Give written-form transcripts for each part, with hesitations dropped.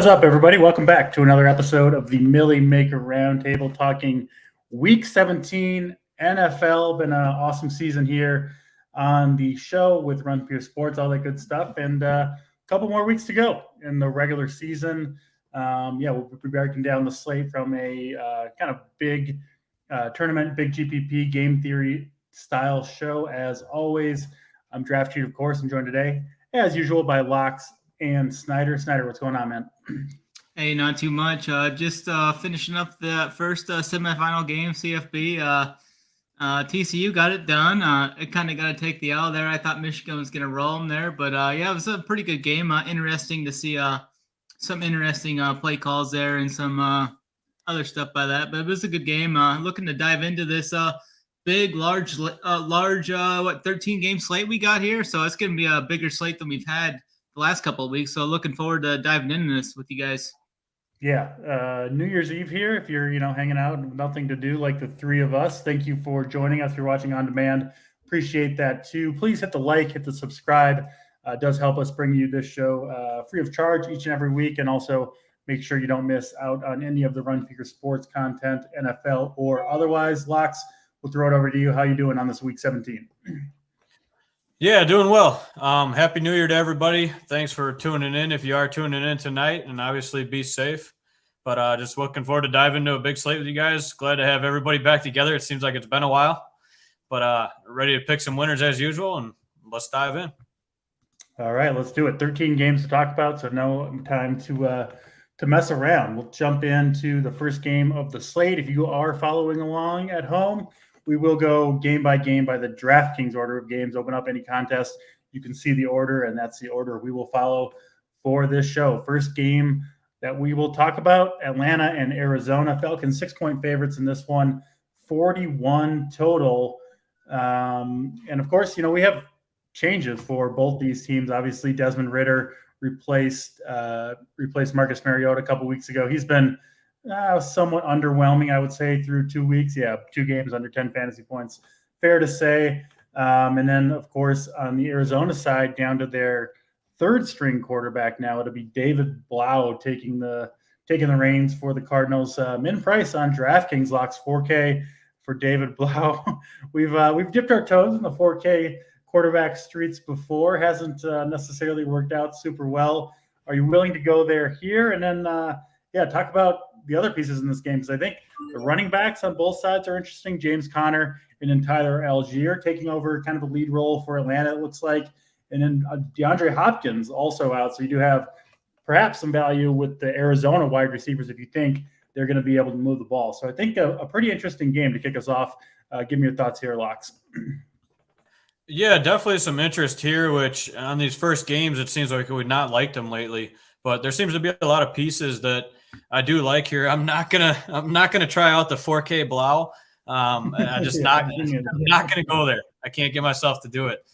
up, everybody? Welcome back to another episode of the Millie Maker Roundtable, talking Week 17 NFL. Been an awesome season here on the show with Run Pure Sports, all that good stuff, and a couple more weeks to go in the regular season. We'll be breaking down the slate from a kind of big tournament, big GPP game theory style show. As always, I'm DraftKings, of course. I'm joined today, as usual, by LOX and SNYDER. SNYDER, what's going on, man? Hey, not too much. Just finishing up the first semifinal game, CFB. TCU got it done. It kind of got to take the L there. I thought Michigan was going to roll them there. But, it was a pretty good game. Interesting to see some interesting play calls there and some other stuff by that. But it was a good game. Looking to dive into this big, large 13-game slate we got here. So it's going to be a bigger slate than we've had the last couple of weeks. So looking forward to diving into this with you guys. Yeah. New Year's Eve here. If you're, hanging out and nothing to do like the three of us, thank you for joining us. If you're watching on demand, appreciate that too. Please hit the like, hit the subscribe. It does help us bring you this show free of charge each and every week. And also make sure you don't miss out on any of the Run Figure Sports content, NFL or otherwise. Lox, we'll throw it over to you. How you doing on this week 17? Yeah, doing well. Happy New Year to everybody. Thanks for tuning in if you are tuning in tonight, and obviously be safe. But just looking forward to diving into a big slate with you guys. Glad to have everybody back together. It seems like it's been a while. But ready to pick some winners as usual, and let's dive in. All right, let's do it. 13 games to talk about, so no time to mess around. We'll jump into the first game of the slate. If you are following along at home, we will go game by game by the DraftKings order of games. Open up any contest, you can see the order, and that's the order we will follow for this show. First game that we will talk about, Atlanta and Arizona. Falcons 6-point favorites in this one, 41 total. And of course, we have changes for both these teams. Obviously, Desmond Ridder replaced Marcus Mariota a couple weeks ago. He's been somewhat underwhelming, I would say, through 2 weeks. Yeah, 2 games under 10 fantasy points. Fair to say. And then, of course, on the Arizona side, down to their third-string quarterback now. It'll be David Blau taking the reins for the Cardinals. Min price on DraftKings, LOX 4K for David Blau. We've dipped our toes in the 4K quarterback streets before. Hasn't necessarily worked out super well. Are you willing to go there here? And then, talk about the other pieces in this game, because I think the running backs on both sides are interesting. James Conner and then Tyler Algier taking over kind of a lead role for Atlanta, it looks like. And then DeAndre Hopkins also out. So you do have perhaps some value with the Arizona wide receivers if you think they're going to be able to move the ball. So I think a pretty interesting game to kick us off. Give me your thoughts here, LOX. Yeah, definitely some interest here, which on these first games, it seems like we've not liked them lately. But there seems to be a lot of pieces that I do like here. I'm not gonna try out the 4K Blau. I'm not gonna go there. I can't get myself to do it.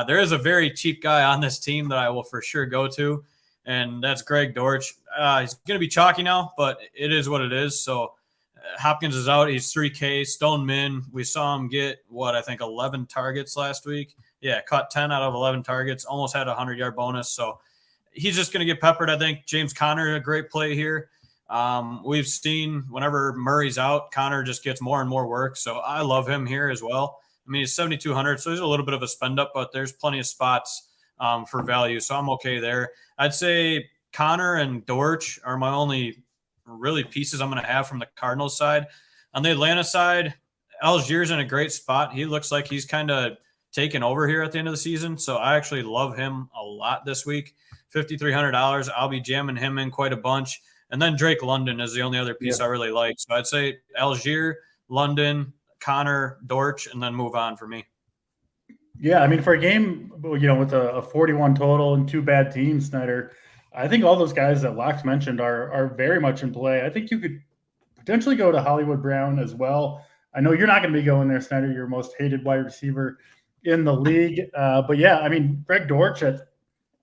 There is a very cheap guy on this team that I will for sure go to, and that's Greg Dortch. He's gonna be chalky now, but it is what it is. So Hopkins is out. He's 3K. Stone Min. We saw him get 11 targets last week. Yeah, caught 10 out of 11 targets. Almost had a 100-yard bonus. So he's just going to get peppered, I think. James Conner, a great play here. We've seen whenever Murray's out, Conner just gets more and more work. So I love him here as well. I mean, he's 7,200, so he's a little bit of a spend up, but there's plenty of spots for value. So I'm okay there. I'd say Conner and Dortch are my only really pieces I'm going to have from the Cardinals side. On the Atlanta side, Algier's in a great spot. He looks like he's kind of taken over here at the end of the season. So I actually love him a lot this week. $5,300. I'll be jamming him in quite a bunch. And then Drake London is the only other piece I really like. So I'd say Algier, London, Conner, Dortch, and then move on for me. Yeah, I mean, for a game, with a 41 total and 2 bad teams, SNYDER, I think all those guys that LOX mentioned are very much in play. I think you could potentially go to Hollywood Brown as well. I know you're not going to be going there, SNYDER, your most hated wide receiver in the league. But yeah, I mean, Greg Dortch at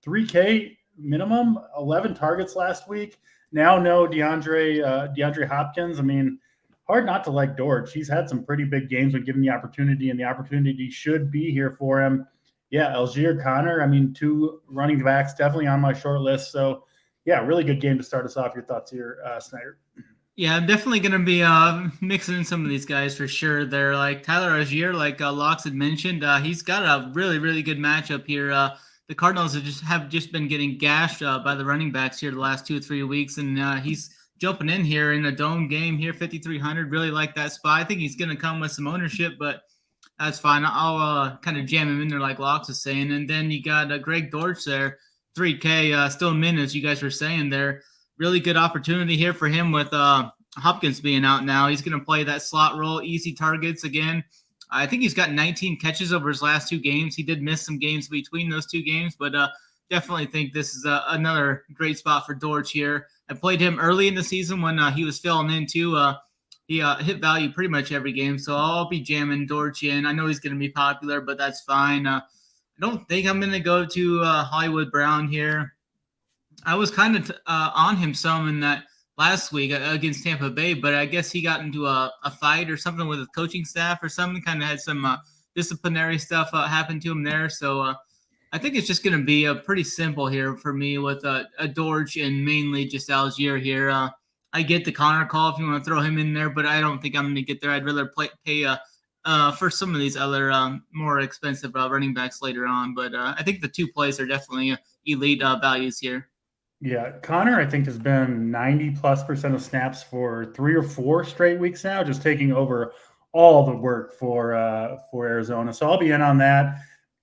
3K minimum, 11 targets last week. Now no DeAndre Hopkins. I mean, hard not to like Dortch. He's had some pretty big games when given the opportunity, and the opportunity should be here for him. Yeah, Algier, Conner, I mean, 2 running backs definitely on my short list. So, yeah, really good game to start us off. Your thoughts here, Snyder? Yeah, I'm definitely going to be mixing in some of these guys for sure. They're like Tyler Algier, like Lox had mentioned. He's got a really, really good matchup here. The Cardinals have just been getting gashed by the running backs here the last 2 or 3 weeks, and he's jumping in here in a dome game here, 5,300. Really like that spot. I think he's going to come with some ownership, but that's fine. I'll kind of jam him in there like Lox is saying. And then you got Greg Dortch there, 3K, still min, as you guys were saying there. Really good opportunity here for him with Hopkins being out now. He's going to play that slot role, easy targets again. I think he's got 19 catches over his last 2 games. He did miss some games between those 2 games, but definitely think this is another great spot for Dortch here. I played him early in the season when he was filling in too. He hit value pretty much every game, so I'll be jamming Dortch in. I know he's going to be popular, but that's fine. I don't think I'm going to go to Hollywood Brown here. I was kind of on him some in that last week against Tampa Bay, but I guess he got into a fight or something with his coaching staff or something, kind of had some disciplinary stuff happen to him there. So I think it's just going to be pretty simple here for me with a Dortch and mainly just Algier here. I get the Connor call if you want to throw him in there, but I don't think I'm going to get there. I'd rather pay for some of these other more expensive running backs later on. But I think the 2 plays are definitely elite values here. Yeah, Connor, I think, has been 90+% of snaps for 3 or 4 straight weeks now, just taking over all the work for Arizona. So I'll be in on that.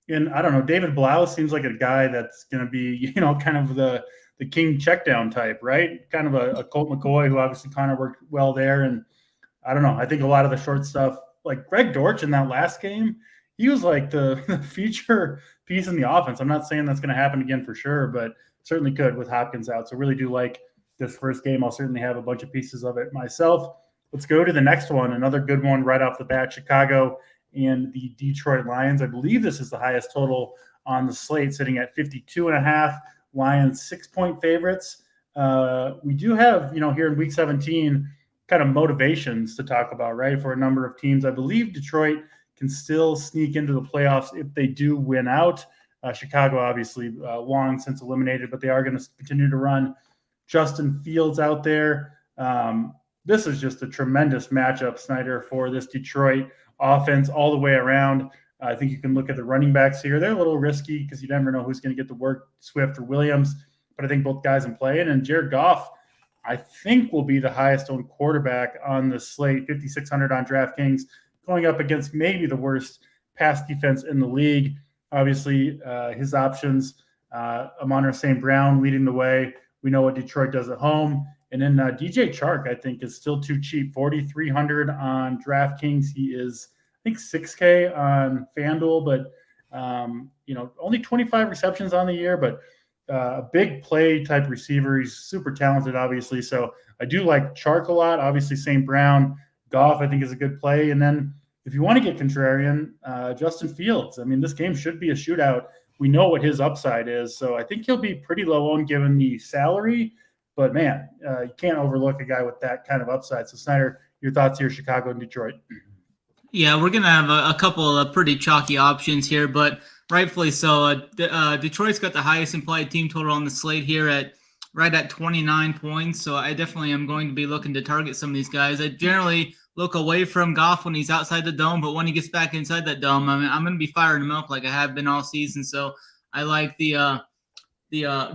And I don't know, David Blau seems like a guy that's going to be, kind of the king checkdown type, right? Kind of a Colt McCoy, who obviously Connor worked well there. And I don't know, I think a lot of the short stuff, like Greg Dortch in that last game, he was like the feature piece in the offense. I'm not saying that's going to happen again for sure, but certainly could with Hopkins out. So really do like this first game. I'll certainly have a bunch of pieces of it myself. Let's go to the next one. Another good one right off the bat, Chicago and the Detroit Lions. I believe this is the highest total on the slate, sitting at 52.5. Lions 6-point favorites. We do have, here in week 17, kind of motivations to talk about, right? For a number of teams. I believe Detroit can still sneak into the playoffs if they do win out. Chicago, obviously, long since eliminated, but they are going to continue to run Justin Fields out there. This is just a tremendous matchup, Snyder, for this Detroit offense all the way around. I think you can look at the running backs here. They're a little risky because you never know who's going to get the work, Swift or Williams, but I think both guys in play. And Jared Goff, I think, will be the highest owned quarterback on the slate, 5,600 on DraftKings, going up against maybe the worst pass defense in the league. Obviously, his options, Amon-Ra St. Brown leading the way. We know what Detroit does at home. And then DJ Chark, I think, is still too cheap, 4,300 on DraftKings. He is, I think, 6K on FanDuel, but, only 25 receptions on the year, but a big play type receiver. He's super talented, obviously. So I do like Chark a lot. Obviously, St. Brown. Goff, I think, is a good play. And then if you want to get contrarian, Justin Fields. I mean, this game should be a shootout. We know what his upside is. So I think he'll be pretty low owned given the salary. But, man, you can't overlook a guy with that kind of upside. So, Snyder, your thoughts here, Chicago and Detroit. Yeah, we're going to have a couple of pretty chalky options here, but rightfully so. Detroit's got the highest implied team total on the slate here right at 29 points. So I definitely am going to be looking to target some of these guys. I generally look away from Goff when he's outside the dome, but when he gets back inside that dome, I'm going to be firing him up like I have been all season. So I like the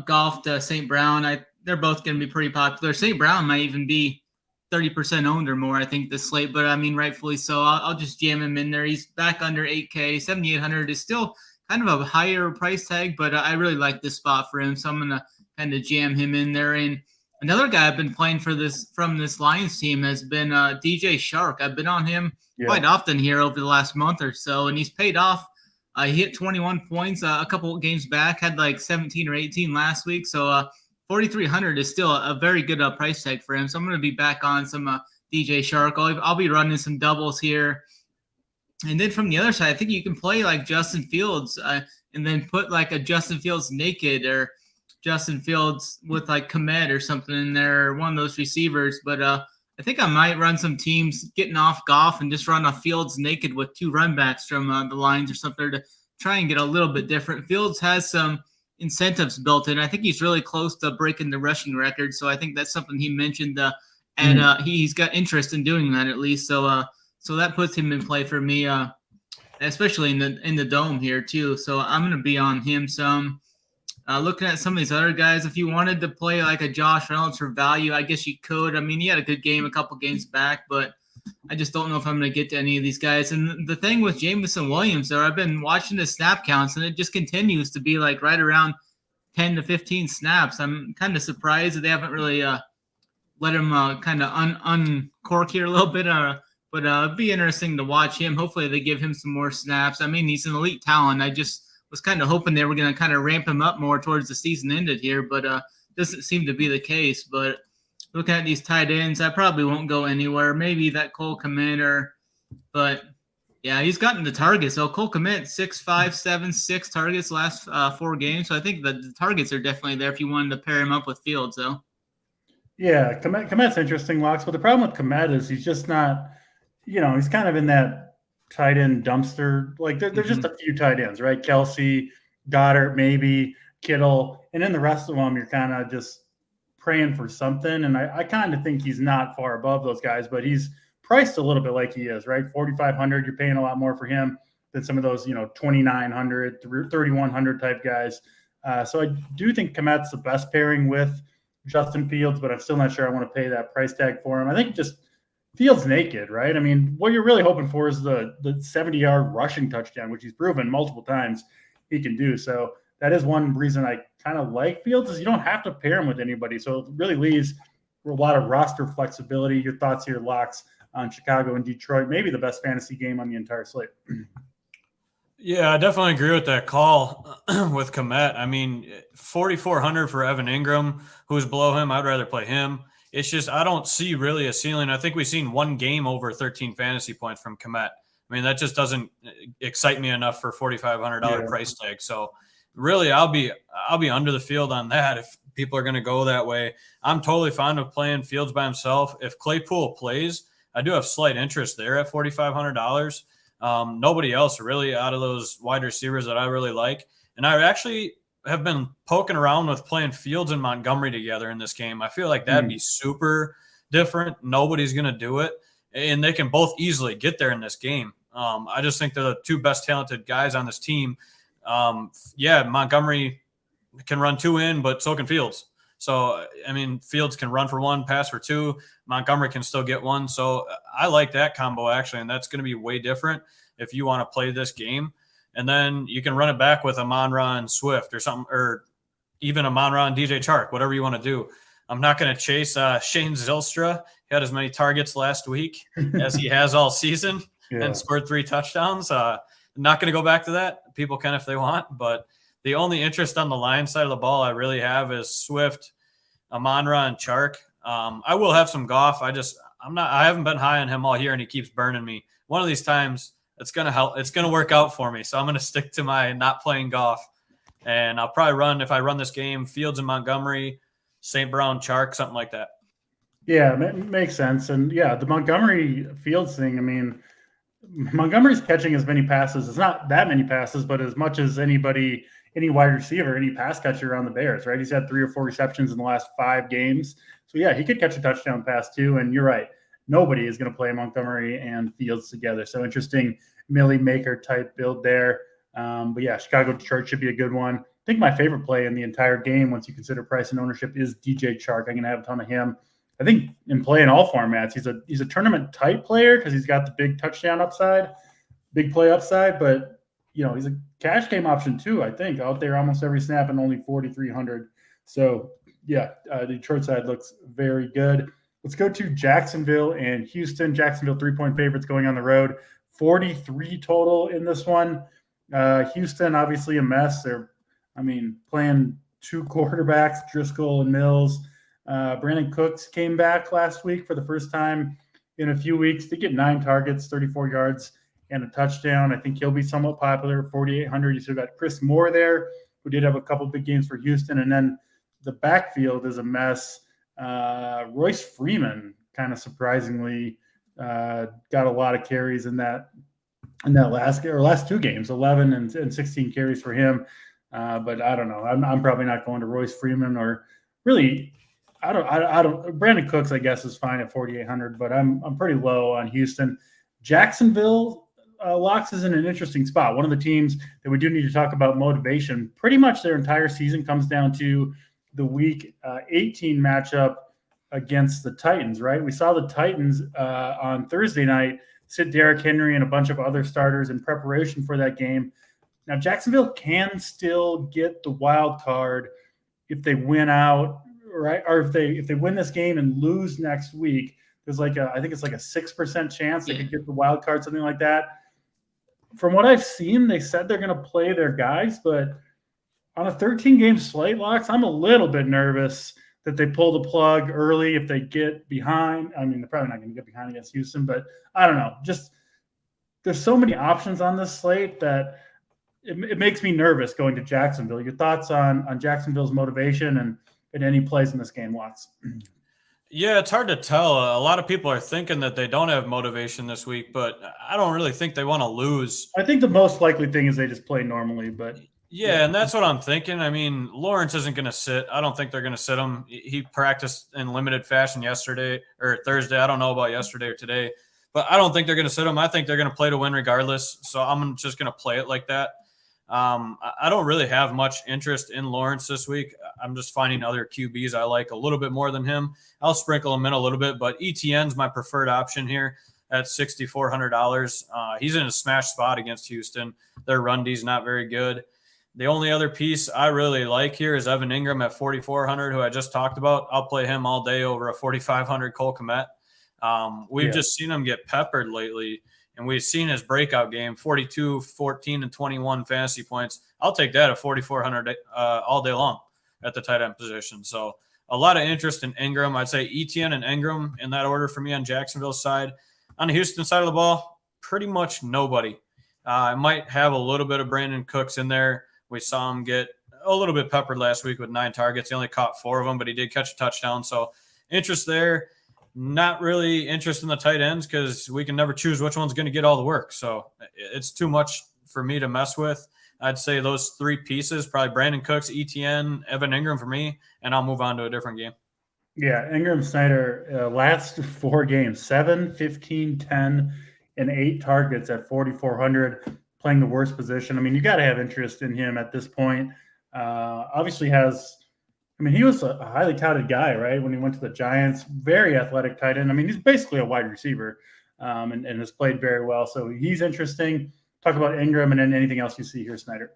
Goff to St. Brown. They're both going to be pretty popular. St. Brown might even be 30% owned or more, I think, this slate, but I mean, rightfully so. I'll just jam him in there. He's back under 8K. 7,800 is still kind of a higher price tag, but I really like this spot for him, so I'm going to kind of jam him in there. And another guy I've been playing from this Lions team has been DJ Chark. I've been on him quite often here over the last month or so, and he's paid off. He hit 21 points a couple of games back, had like 17 or 18 last week, so 4,300 is still a very good price tag for him. So I'm going to be back on some DJ Chark. I'll be running some doubles here. And then from the other side, I think you can play like Justin Fields and then put like a Justin Fields naked or Justin Fields with like Komet or something in there, or one of those receivers. But I think I might run some teams getting off Goff and just run a Fields naked with 2 run backs from the Lions or something to try and get a little bit different. Fields has some incentives built in. I think he's really close to breaking the rushing record. So I think that's something he mentioned. He's got interest in doing that at least. So that puts him in play for me, especially in the dome here too. So I'm going to be on him some. Looking at some of these other guys, if you wanted to play like a Josh Reynolds for value, I guess you could. I mean, he had a good game a couple games back, but I just don't know if I'm going to get to any of these guys. And the thing with Jameson Williams, I've been watching the snap counts, and it just continues to be like right around 10 to 15 snaps. I'm kind of surprised that they haven't really let him kind of uncork here a little bit. But it'd be interesting to watch him. Hopefully they give him some more snaps. I mean, he's an elite talent. I just was kind of hoping they were going to kind of ramp him up more towards the season ended here, but doesn't seem to be the case. But looking at these tight ends, I probably won't go anywhere. Maybe that Cole Kmet, but yeah, he's gotten the targets. So Cole Kmet, 6'5", 7'6" targets last 4 games. So I think the targets are definitely there if you wanted to pair him up with Fields, though. Yeah, Kmet's interesting, Locks. But the problem with Kmet is he's just not, he's kind of in that tight end dumpster. Like there's just a few tight ends, right? Kelsey, Goddard, maybe Kittle, and then the rest of them, you're kind of just praying for something. And I kind of think he's not far above those guys, but he's priced a little bit like he is, right? 4,500, you're paying a lot more for him than some of those, 2,900, 3,100 type guys. So I do think Kmet's the best pairing with Justin Fields, but I'm still not sure I want to pay that price tag for him. I think just Fields naked, right? I mean, what you're really hoping for is the 70-yard rushing touchdown, which he's proven multiple times he can do. So that is one reason I kind of like Fields, is you don't have to pair him with anybody. So it really leaves a lot of roster flexibility. Your thoughts here, Locks, on Chicago and Detroit, maybe the best fantasy game on the entire slate. Yeah, I definitely agree with that call with Kmet. I mean, 4,400 for Evan Ingram, who's below him. I'd rather play him. It's just I don't see really a ceiling. I think we've seen one game over 13 fantasy points from Kmet. I mean, that just doesn't excite me enough for $4,500 price tag. So really, I'll be under the field on that if people are going to go that way. I'm totally fine with playing Fields by himself. If Claypool plays, I do have slight interest there at $4,500. Nobody else really out of those wide receivers that I really like. And I actually have been poking around with playing Fields and Montgomery together in this game. I feel like that'd be super different. Nobody's going to do it. And they can both easily get there in this game. I just think they're the two best talented guys on this team. Montgomery can run 2 in, but so can Fields. So, I mean, Fields can run for 1, pass for 2. Montgomery can still get 1. So I like that combo, actually, and that's going to be way different if you want to play this game. And then you can run it back with Amon-Ra and Swift or something, or even Amon-Ra and DJ Chark, whatever you want to do. I'm not going to chase Shane Zylstra. He had as many targets last week as he has all season and scored 3 touchdowns. Not going to go back to that. People can if they want, but the only interest on the Lions side of the ball I really have is Swift, Amon-Ra, and Chark. I will have some Goff. I haven't been high on him all year, and he keeps burning me. One of these times, it's going to help. It's going to work out for me. So I'm going to stick to my not playing Goff. And I'll probably if I run this game, Fields and Montgomery, St. Brown, Chark, something like that. Yeah, makes sense. And yeah, the Montgomery Fields thing, I mean, Montgomery's catching as many passes. It's not that many passes, but as much as any wide receiver, any pass catcher on the Bears, right? He's had 3 or 4 receptions in the last 5 games. So yeah, he could catch a touchdown pass too. And you're right. Nobody is going to play Montgomery and Fields together. So interesting Millie Maker type build there. But yeah, Chicago Detroit should be a good one. I think my favorite play in the entire game, once you consider price and ownership, is DJ Chark. I'm going to have a ton of him. I think in play in all formats, he's a tournament type player because he's got the big touchdown upside, big play upside, but he's a cash game option too, I think, out there almost every snap and only 4,300. So yeah, the Detroit side looks very good. Let's go to Jacksonville and Houston. Jacksonville 3-point favorites going on the road. 43 total in this one. Houston, obviously a mess. They're, playing 2 quarterbacks, Driscoll and Mills. Brandon Cooks came back last week for the first time in a few weeks to get 9 targets, 34 yards, and a touchdown. I think he'll be somewhat popular, 4,800. You still got Chris Moore there, who did have a couple big games for Houston. And then the backfield is a mess. Royce Freeman, kind of surprisingly, got a lot of carries in that last 2 games, 11 and 16 carries for him. But I don't know. I'm probably not going to Royce Freeman or really. I don't. Brandon Cooks, I guess, is fine at 4,800, but I'm pretty low on Houston. Jacksonville, Locks is in an interesting spot. One of the teams that we do need to talk about motivation. Pretty much their entire season comes down to the Week 18 matchup against the Titans. Right? We saw the Titans on Thursday night sit Derrick Henry and a bunch of other starters in preparation for that game. Now Jacksonville can still get the wild card if they win out. Right, or if they win this game and lose next week, there's I think it's like a 6% chance they could get the wild card, something like that. From what I've seen, they said they're going to play their guys, but on a 13-game slate, Locks, I'm a little bit nervous that they pull the plug early if they get behind. I mean, they're probably not going to get behind against Houston, but I don't know. Just there's so many options on this slate that it makes me nervous going to Jacksonville. Your thoughts on Jacksonville's motivation and any plays in this game, Watts? Yeah, it's hard to tell. A lot of people are thinking that they don't have motivation this week, but I don't really think they want to lose. I think the most likely thing is they just play normally, but yeah, and that's what I'm thinking. I mean, Lawrence isn't going to sit. I don't think they're going to sit him. He practiced in limited fashion yesterday or Thursday. I don't know about yesterday or today, but I don't think they're going to sit him. I think they're going to play to win regardless. So I'm just going to play it like that. I don't really have much interest in Lawrence this week. I'm just finding other QBs I like a little bit more than him. I'll sprinkle him in a little bit, but ETN's my preferred option here at $6,400. He's in a smash spot against Houston. Their run D's not very good. The only other piece I really like here is Evan Ingram at 4,400, who I just talked about. I'll play him all day over a 4,500 Cole Kmet. We've just seen him get peppered lately. And we've seen his breakout game, 42, 14, and 21 fantasy points. I'll take that at 4,400 all day long at the tight end position. So a lot of interest in Ingram. I'd say ETN and Ingram in that order for me on Jacksonville's side. On the Houston side of the ball, pretty much nobody. I might have a little bit of Brandon Cooks in there. We saw him get a little bit peppered last week with 9 targets. He only caught 4 of them, but he did catch a touchdown. So interest there. Not really interested in the tight ends because we can never choose which one's going to get all the work. So it's too much for me to mess with. I'd say those 3 pieces, probably Brandon Cooks, ETN, Evan Ingram for me, and I'll move on to a different game. Yeah, Ingram, Snyder, last 4 games, 7, 15, 10, and 8 targets at 4,400, playing the worst position. I mean, you got to have interest in him at this point. Obviously he was a highly touted guy, right? When he went to the Giants, very athletic tight end. I mean, he's basically a wide receiver and has played very well. So he's interesting. Talk about Ingram and then anything else you see here, Snyder.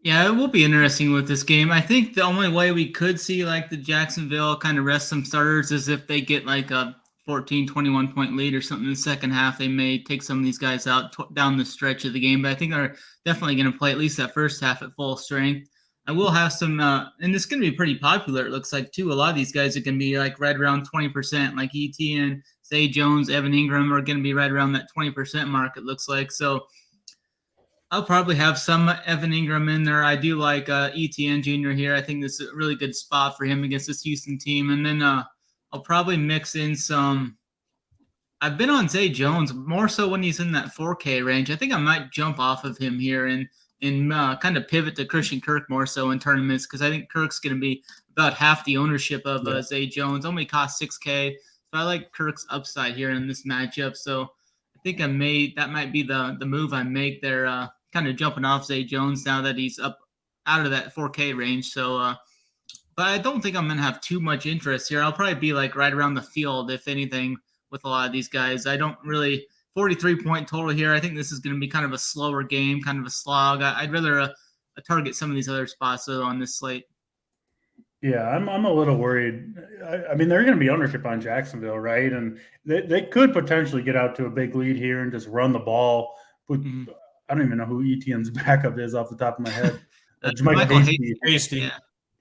Yeah, it will be interesting with this game. I think the only way we could see like the Jacksonville kind of rest some starters is if they get like a 14, 21 point lead or something in the second half. They may take some of these guys out down the stretch of the game, but I think they're definitely going to play at least that first half at full strength. I will have some, and it's going to be pretty popular, it looks like, too. A lot of these guys are going to be like right around 20%, like ETN, Zay Jones, Evan Ingram are going to be right around that 20% mark, it looks like. So I'll probably have some Evan Ingram in there. I do like ETN Jr. here. I think this is a really good spot for him against this Houston team. And then I'll probably mix in some. I've been on Zay Jones more so when he's in that 4K range. I think I might jump off of him here and kind of pivot to Christian Kirk more so in tournaments because I think Kirk's going to be about half the ownership of Zay Jones. Only cost 6K. So I like Kirk's upside here in this matchup. So I think that might be the move I make there, kind of jumping off Zay Jones now that he's up out of that 4K range. So, but I don't think I'm going to have too much interest here. I'll probably be like right around the field, if anything, with a lot of these guys. I don't really 43-point total here. I think this is going to be kind of a slower game, kind of a slog. I'd rather target some of these other spots on this slate. Yeah, I'm a little worried. I mean, they're going to be ownership on Jacksonville, right? And they could potentially get out to a big lead here and just run the ball. But I don't even know who ETN's backup is off the top of my head. Michael Hasty. Yeah.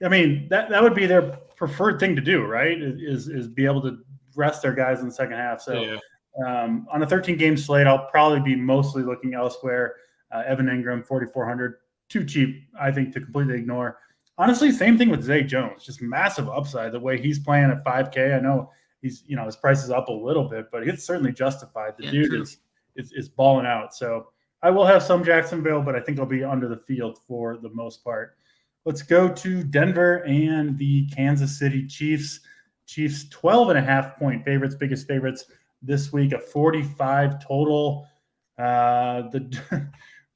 I mean, that would be their preferred thing to do, right? Is be able to rest their guys in the second half. So on a 13-game slate, I'll probably be mostly looking elsewhere. Evan Ingram, 4,400, too cheap, I think, to completely ignore. Honestly, same thing with Zay Jones, just massive upside. The way he's playing at 5K, I know he's his price is up a little bit, but it's certainly justified. The dude is balling out. So I will have some Jacksonville, but I think I'll be under the field for the most part. Let's go to Denver and the Kansas City Chiefs. Chiefs 12.5-point favorites, biggest favorites this week, a 45 total. The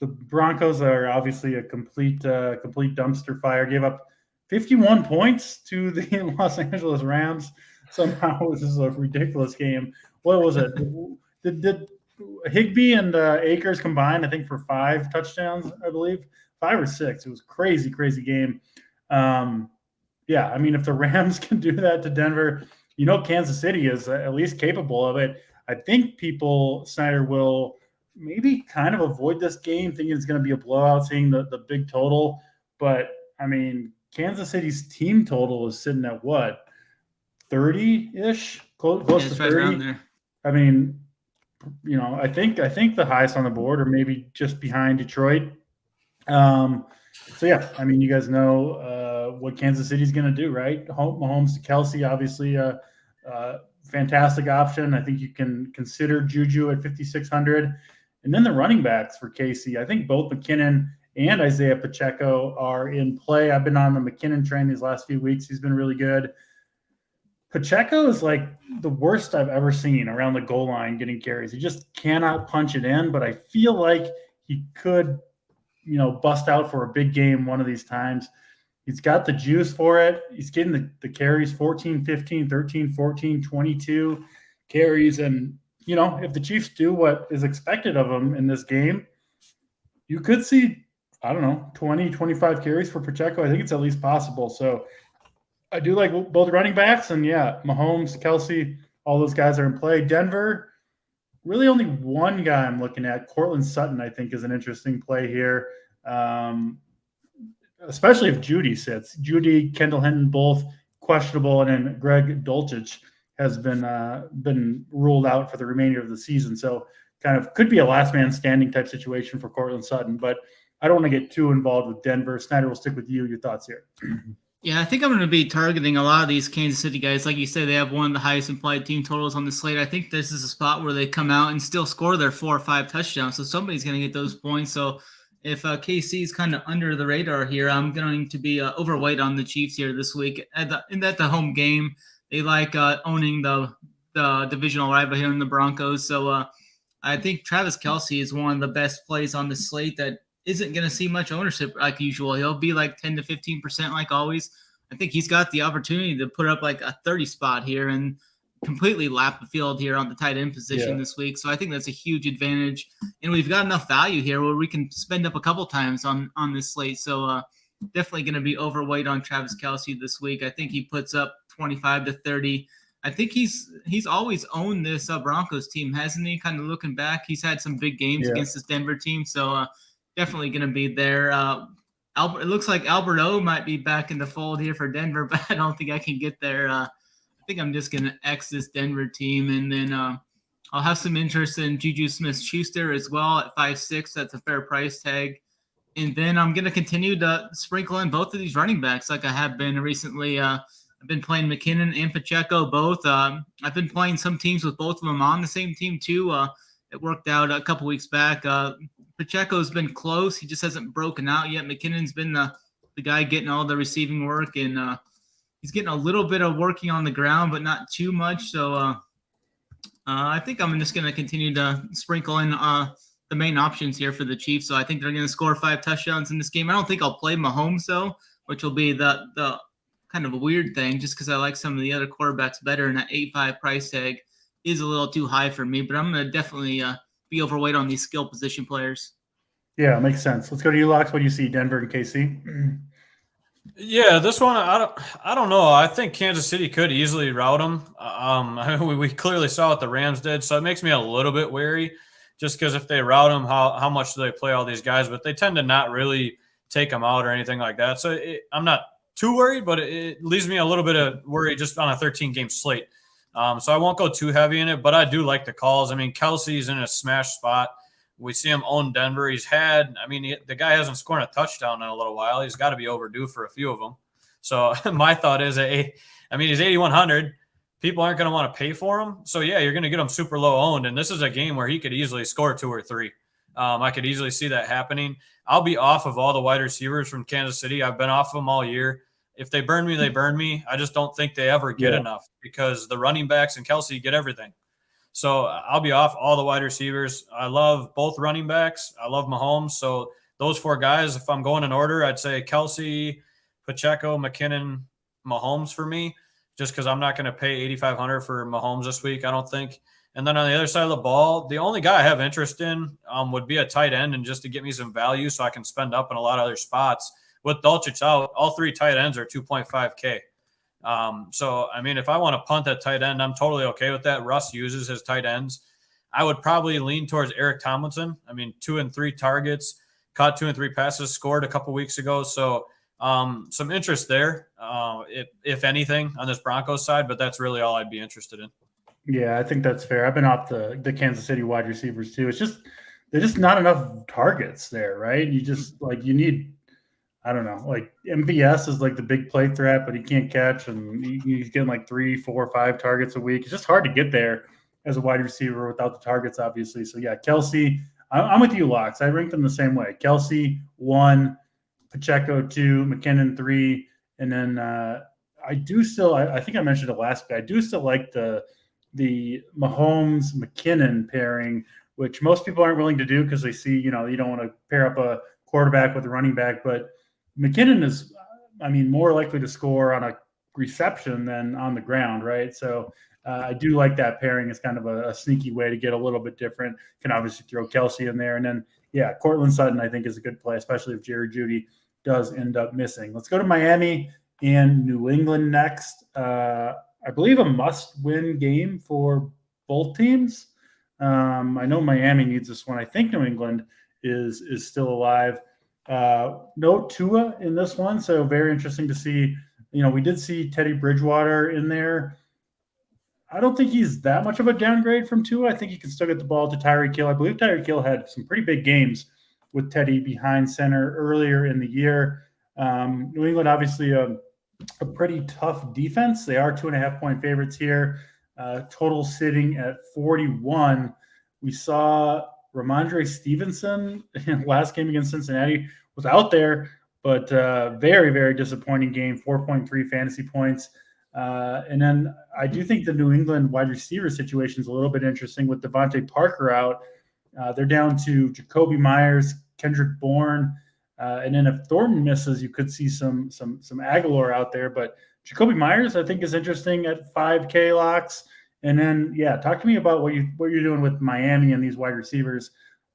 Broncos are obviously a complete dumpster fire. Gave up 51 points to the Los Angeles Rams. Somehow this is a ridiculous game. What was it? Did Higbee and Akers combined, I think, for 5 touchdowns, I believe. 5 or 6. It was crazy game. Yeah, I mean, if the Rams can do that to Denver, Kansas City is at least capable of it. I think Snyder will maybe kind of avoid this game, thinking it's going to be a blowout, seeing the big total. But, I mean, Kansas City's team total is sitting at what? 30-ish? Close to 30. Right around there. I mean, I think the highest on the board, or maybe just behind Detroit. So yeah, I mean, you guys know what Kansas City's going to do, right? Mahomes to Kelsey, obviously a fantastic option. I think you can consider Juju at 5,600, and then the running backs for KC. I think both McKinnon and Isaiah Pacheco are in play. I've been on the McKinnon train these last few weeks. He's been really good. Pacheco is like the worst I've ever seen around the goal line getting carries. He just cannot punch it in, but I feel like he could, bust out for a big game one of these times. He's got the juice for it. He's getting the carries, 14, 15, 13, 14, 22 carries. And, if the Chiefs do what is expected of them in this game, you could see, 20, 25 carries for Pacheco. I think it's at least possible. So I do like both running backs. And, yeah, Mahomes, Kelsey, all those guys are in play. Denver, really only one guy I'm looking at. Cortland Sutton, I think, is an interesting play here, especially if Judy sits. Judy, Kendall Hinton, both questionable, and then Greg Dulcich has been ruled out for the remainder of the season. So kind of could be a last man standing type situation for Cortland Sutton. But I don't want to get too involved with Denver. Snyder, will stick with you. Your thoughts here. Yeah, I think I'm going to be targeting a lot of these Kansas City guys. Like you said, they have one of the highest implied team totals on the slate. I think this is a spot where they come out and still score their 4 or 5 touchdowns. So somebody's going to get those points. So if KC is kind of under the radar here, I'm going to be overweight on the Chiefs here this week. At the home game, they like owning the divisional rival here in the Broncos. So I think Travis Kelce is one of the best plays on the slate that isn't going to see much ownership like usual. He'll be like 10 to 15% like always. I think he's got the opportunity to put up like a 30 spot here and completely lap the field here on the tight end position this week. So I think that's a huge advantage. And we've got enough value here where we can spend up a couple times on this slate. So definitely going to be overweight on Travis Kelce this week. I think he puts up 25 to 30. I think he's always owned this Broncos team, hasn't he? Kind of looking back, he's had some big games against this Denver team. So definitely going to be there. It looks like Albert O might be back in the fold here for Denver, but I don't think I can get there. I think I'm just going to X this Denver team, and then I'll have some interest in Juju Smith-Schuster as well at 5'6". That's a fair price tag. And then I'm going to continue to sprinkle in both of these running backs like I have been recently. I've been playing McKinnon and Pacheco both. I've been playing some teams with both of them on the same team too. It worked out a couple weeks back. Pacheco's been close. He just hasn't broken out yet. McKinnon's been the guy getting all the receiving work, and he's getting a little bit of working on the ground, but not too much. So I think I'm just going to continue to sprinkle in the main options here for the Chiefs. So I think they're going to score 5 touchdowns in this game. I don't think I'll play Mahomes, though, which will be the kind of a weird thing just because I like some of the other quarterbacks better, and that 8.5 price tag is a little too high for me. But I'm going to definitely be overweight on these skill position players. Yeah, makes sense. Let's go to you, Lox. What do you see, Denver and KC? Yeah, this one I don't know. I think Kansas City could easily rout them. We clearly saw what the Rams did, so it makes me a little bit wary. Just because if they rout them, how much do they play all these guys? But they tend to not really take them out or anything like that. So I'm not too worried, but it leaves me a little bit of worry just on a 13-game slate. So I won't go too heavy in it, but I do like the calls. I mean, Kelsey's in a smash spot. We see him own Denver. The guy hasn't scored a touchdown in a little while. He's got to be overdue for a few of them. So my thought is, he's 8,100. People aren't going to want to pay for him. So, yeah, you're going to get him super low owned. And this is a game where he could easily score 2 or 3. I could easily see that happening. I'll be off of all the wide receivers from Kansas City. I've been off of them all year. If they burn me, they burn me. I just don't think they ever get enough because the running backs and Kelsey get everything. So I'll be off all the wide receivers. I love both running backs. I love Mahomes. So those 4 guys, if I'm going in order, I'd say Kelsey, Pacheco, McKinnon, Mahomes for me, just because I'm not going to pay $8,500 for Mahomes this week, I don't think. And then on the other side of the ball, the only guy I have interest in would be a tight end, and just to get me some value so I can spend up in a lot of other spots. With DRAFTCHEAT out, all 3 tight ends are 2.5K. So, I mean, if I want to punt at tight end, I'm totally okay with that. Russ uses his tight ends. I would probably lean towards Eric Tomlinson. I mean, 2 and 3 targets, caught 2 and 3 passes, scored a couple weeks ago. So some interest there, if anything, on this Broncos side, but that's really all I'd be interested in. Yeah, I think that's fair. I've been off the Kansas City wide receivers too. It's just there's just not enough targets there, right? You just you need, I don't know, like MVS is like the big play threat, but he can't catch, and he's getting like 3, 4, 5 targets a week. It's just hard to get there as a wide receiver without the targets, obviously. So yeah, Kelsey, I'm with you, Locks. I ranked them the same way. Kelsey 1, Pacheco 2, McKinnon 3, and then I think I mentioned it last week. I do still like the Mahomes-McKinnon pairing, which most people aren't willing to do because they see, you don't want to pair up a quarterback with a running back. But McKinnon is, more likely to score on a reception than on the ground, right? So I do like that pairing. It's kind of a sneaky way to get a little bit different. Can obviously throw Kelsey in there. And then, Cortland Sutton, I think, is a good play, especially if Jerry Jeudy does end up missing. Let's go to Miami and New England next. I believe a must-win game for both teams. I know Miami needs this one. I think New England is still alive. No Tua in this one, so very interesting to see. We did see Teddy Bridgewater in there. I don't think he's that much of a downgrade from Tua. I think he can still get the ball to Tyreek Hill. I believe Tyreek Hill had some pretty big games with Teddy behind center earlier in the year. New England, obviously, a pretty tough defense. They are 2.5-point favorites here. Total sitting at 41. We saw Ramondre Stevenson last game against Cincinnati was out there, but very, very disappointing game, 4.3 fantasy points. And then I do think the New England wide receiver situation is a little bit interesting with Devontae Parker out. They're down to Jacoby Myers, Kendrick Bourne, and then if Thornton misses, you could see some Aguilar out there. But Jacoby Myers, I think, is interesting at 5K Locks. And then, talk to me about what you're doing with Miami and these wide receivers.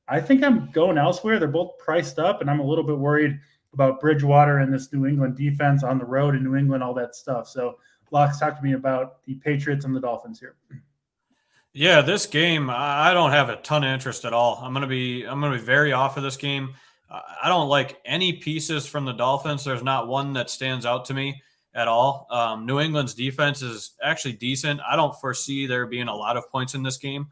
I think I'm going elsewhere. They're both priced up, and I'm a little bit worried about Bridgewater and this New England defense on the road in New England, all that stuff. So, Locks, talk to me about the Patriots and the Dolphins here. Yeah, this game, I don't have a ton of interest at all. I'm gonna be very off of this game. I don't like any pieces from the Dolphins. There's not one that stands out to me at all. New England's defense is actually decent. I don't foresee there being a lot of points in this game.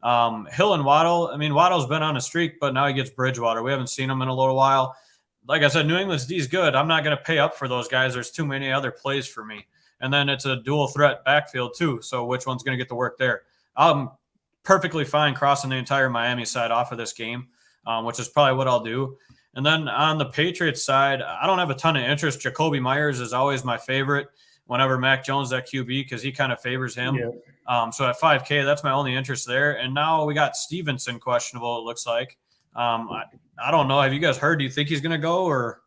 Hill and Waddle, Waddle's been on a streak, but now he gets Bridgewater. We haven't seen him in a little while. Like I said, New England's D is good. I'm not going to pay up for those guys. There's too many other plays for me. And then it's a dual threat backfield too. So which one's going to get the work there? I'm perfectly fine crossing the entire Miami side off of this game, which is probably what I'll do. And then on the Patriots side, I don't have a ton of interest. Jacoby Myers is always my favorite whenever Mac Jones is at QB because he kind of favors him. Yeah. So at 5K, that's my only interest there. And now we got Stevenson questionable, it looks like. I don't know. Have you guys heard? Do you think he's going to go or?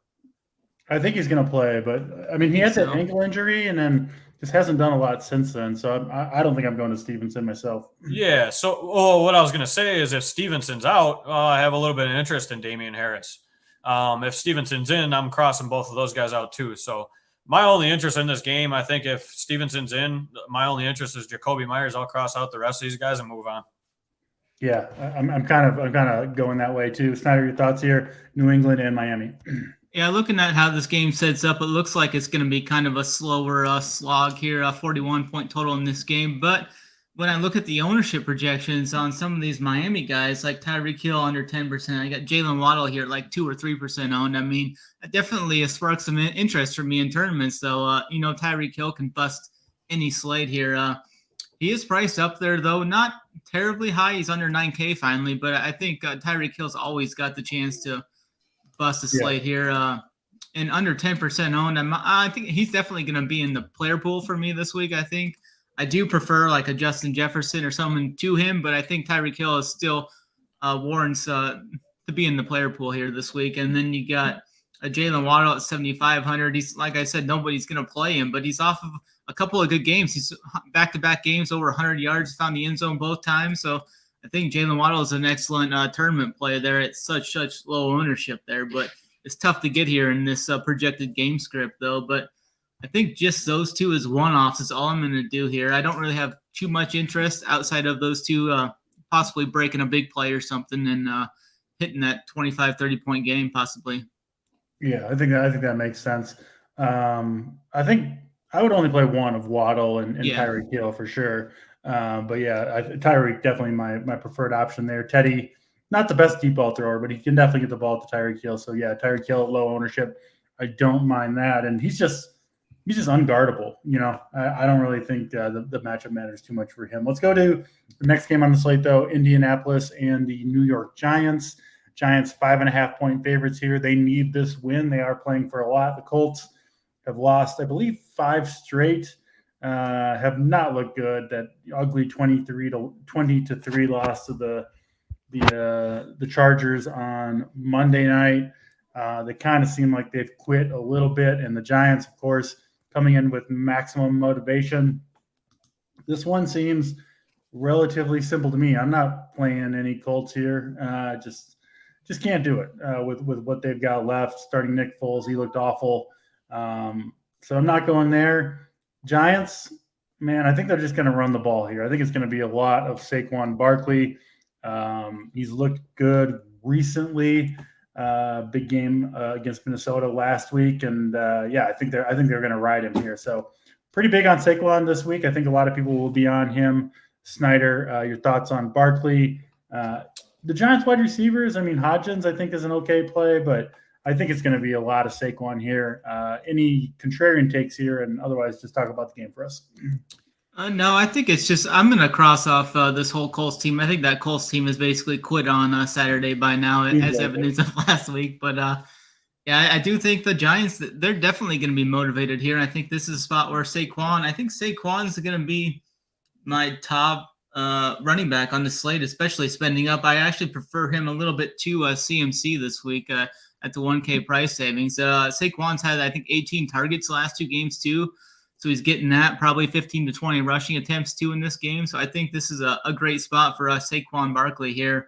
I think he's going to play, but he had that ankle injury and then just hasn't done a lot since then. So I don't think I'm going to Stevenson myself. Yeah. So what I was going to say is if Stevenson's out, I have a little bit of interest in Damian Harris. If Stevenson's in, I'm crossing both of those guys out too. So my only interest in this game, I think if Stevenson's in, my only interest is Jacoby Myers. I'll cross out the rest of these guys and move on. Yeah, I'm kind of going that way too. Snyder, your thoughts here? New England and Miami. Yeah, looking at how this game sets up, it looks like it's going to be kind of a slower slog here, 41-point total in this game. But when I look at the ownership projections on some of these Miami guys, like Tyreek Hill under 10%, I got Jalen Waddle here like 2 or 3% owned. It definitely sparks some interest for me in tournaments. So, Tyreek Hill can bust any slate here. He is priced up there, though, not terribly high. He's under 9K finally, but I think Tyreek Hill's always got the chance to bust a slate here. And under 10% owned. I think he's definitely going to be in the player pool for me this week. I think I do prefer like a Justin Jefferson or someone to him, but I think Tyreek Hill is still warrants to be in the player pool here this week. And then you got a Jalen Waddle at 7,500. He's, like I said, nobody's going to play him, but he's off of a couple of good games. He's back-to-back games over 100 yards, found the end zone both times. So I think Jalen Waddle is an excellent tournament play there at such low ownership there, but it's tough to get here in this projected game script, though. But I think just those two as one-offs is all I'm going to do here. I don't really have too much interest outside of those two possibly breaking a big play or something and hitting that 25, 30-point game possibly. Yeah, I think that makes sense. I think I would only play one of Waddle and Tyreek Hill for sure. But yeah, Tyreek definitely my preferred option there. Teddy, not the best deep ball thrower, but he can definitely get the ball to Tyreek Hill. So yeah, Tyreek Hill at low ownership, I don't mind that. And he's just unguardable. I don't really think the matchup matters too much for him. Let's go to the next game on the slate though, Indianapolis and the New York Giants. Giants 5.5-point favorites here. They need this win. They are playing for a lot. The Colts have lost, I believe, 5 straight. Have not looked good. That ugly 20-3 loss to the Chargers on Monday night. They kind of seem like they've quit a little bit, and the Giants, of course, coming in with maximum motivation. This one seems relatively simple to me. I'm not playing any Colts here. Just can't do it with what they've got left. Starting Nick Foles, he looked awful. So I'm not going there. Giants, man, I think they're just going to run the ball here. I think it's going to be a lot of Saquon Barkley. He's looked good recently. Big game against Minnesota last week, and I think they're going to ride him here. So pretty big on Saquon this week. I think a lot of people will be on him. Snyder, your thoughts on Barkley? The Giants wide receivers, I mean, Hodgins, I think, is an okay play, but I think it's going to be a lot of Saquon here. Any contrarian takes here, and otherwise just talk about the game for us. No, I think it's just I'm going to cross off this whole Colts team. I think that Colts team is basically quit on Saturday by now, as evidence of last week. But, I do think the Giants, they're definitely going to be motivated here. I think this is a spot where Saquon's going to be my top running back on the slate, especially spending up. I actually prefer him a little bit to CMC this week at the 1K price savings. Saquon's had, I think, 18 targets the last 2 games too. So he's getting that, probably 15 to 20 rushing attempts too in this game. So I think this is a great spot for Saquon Barkley here.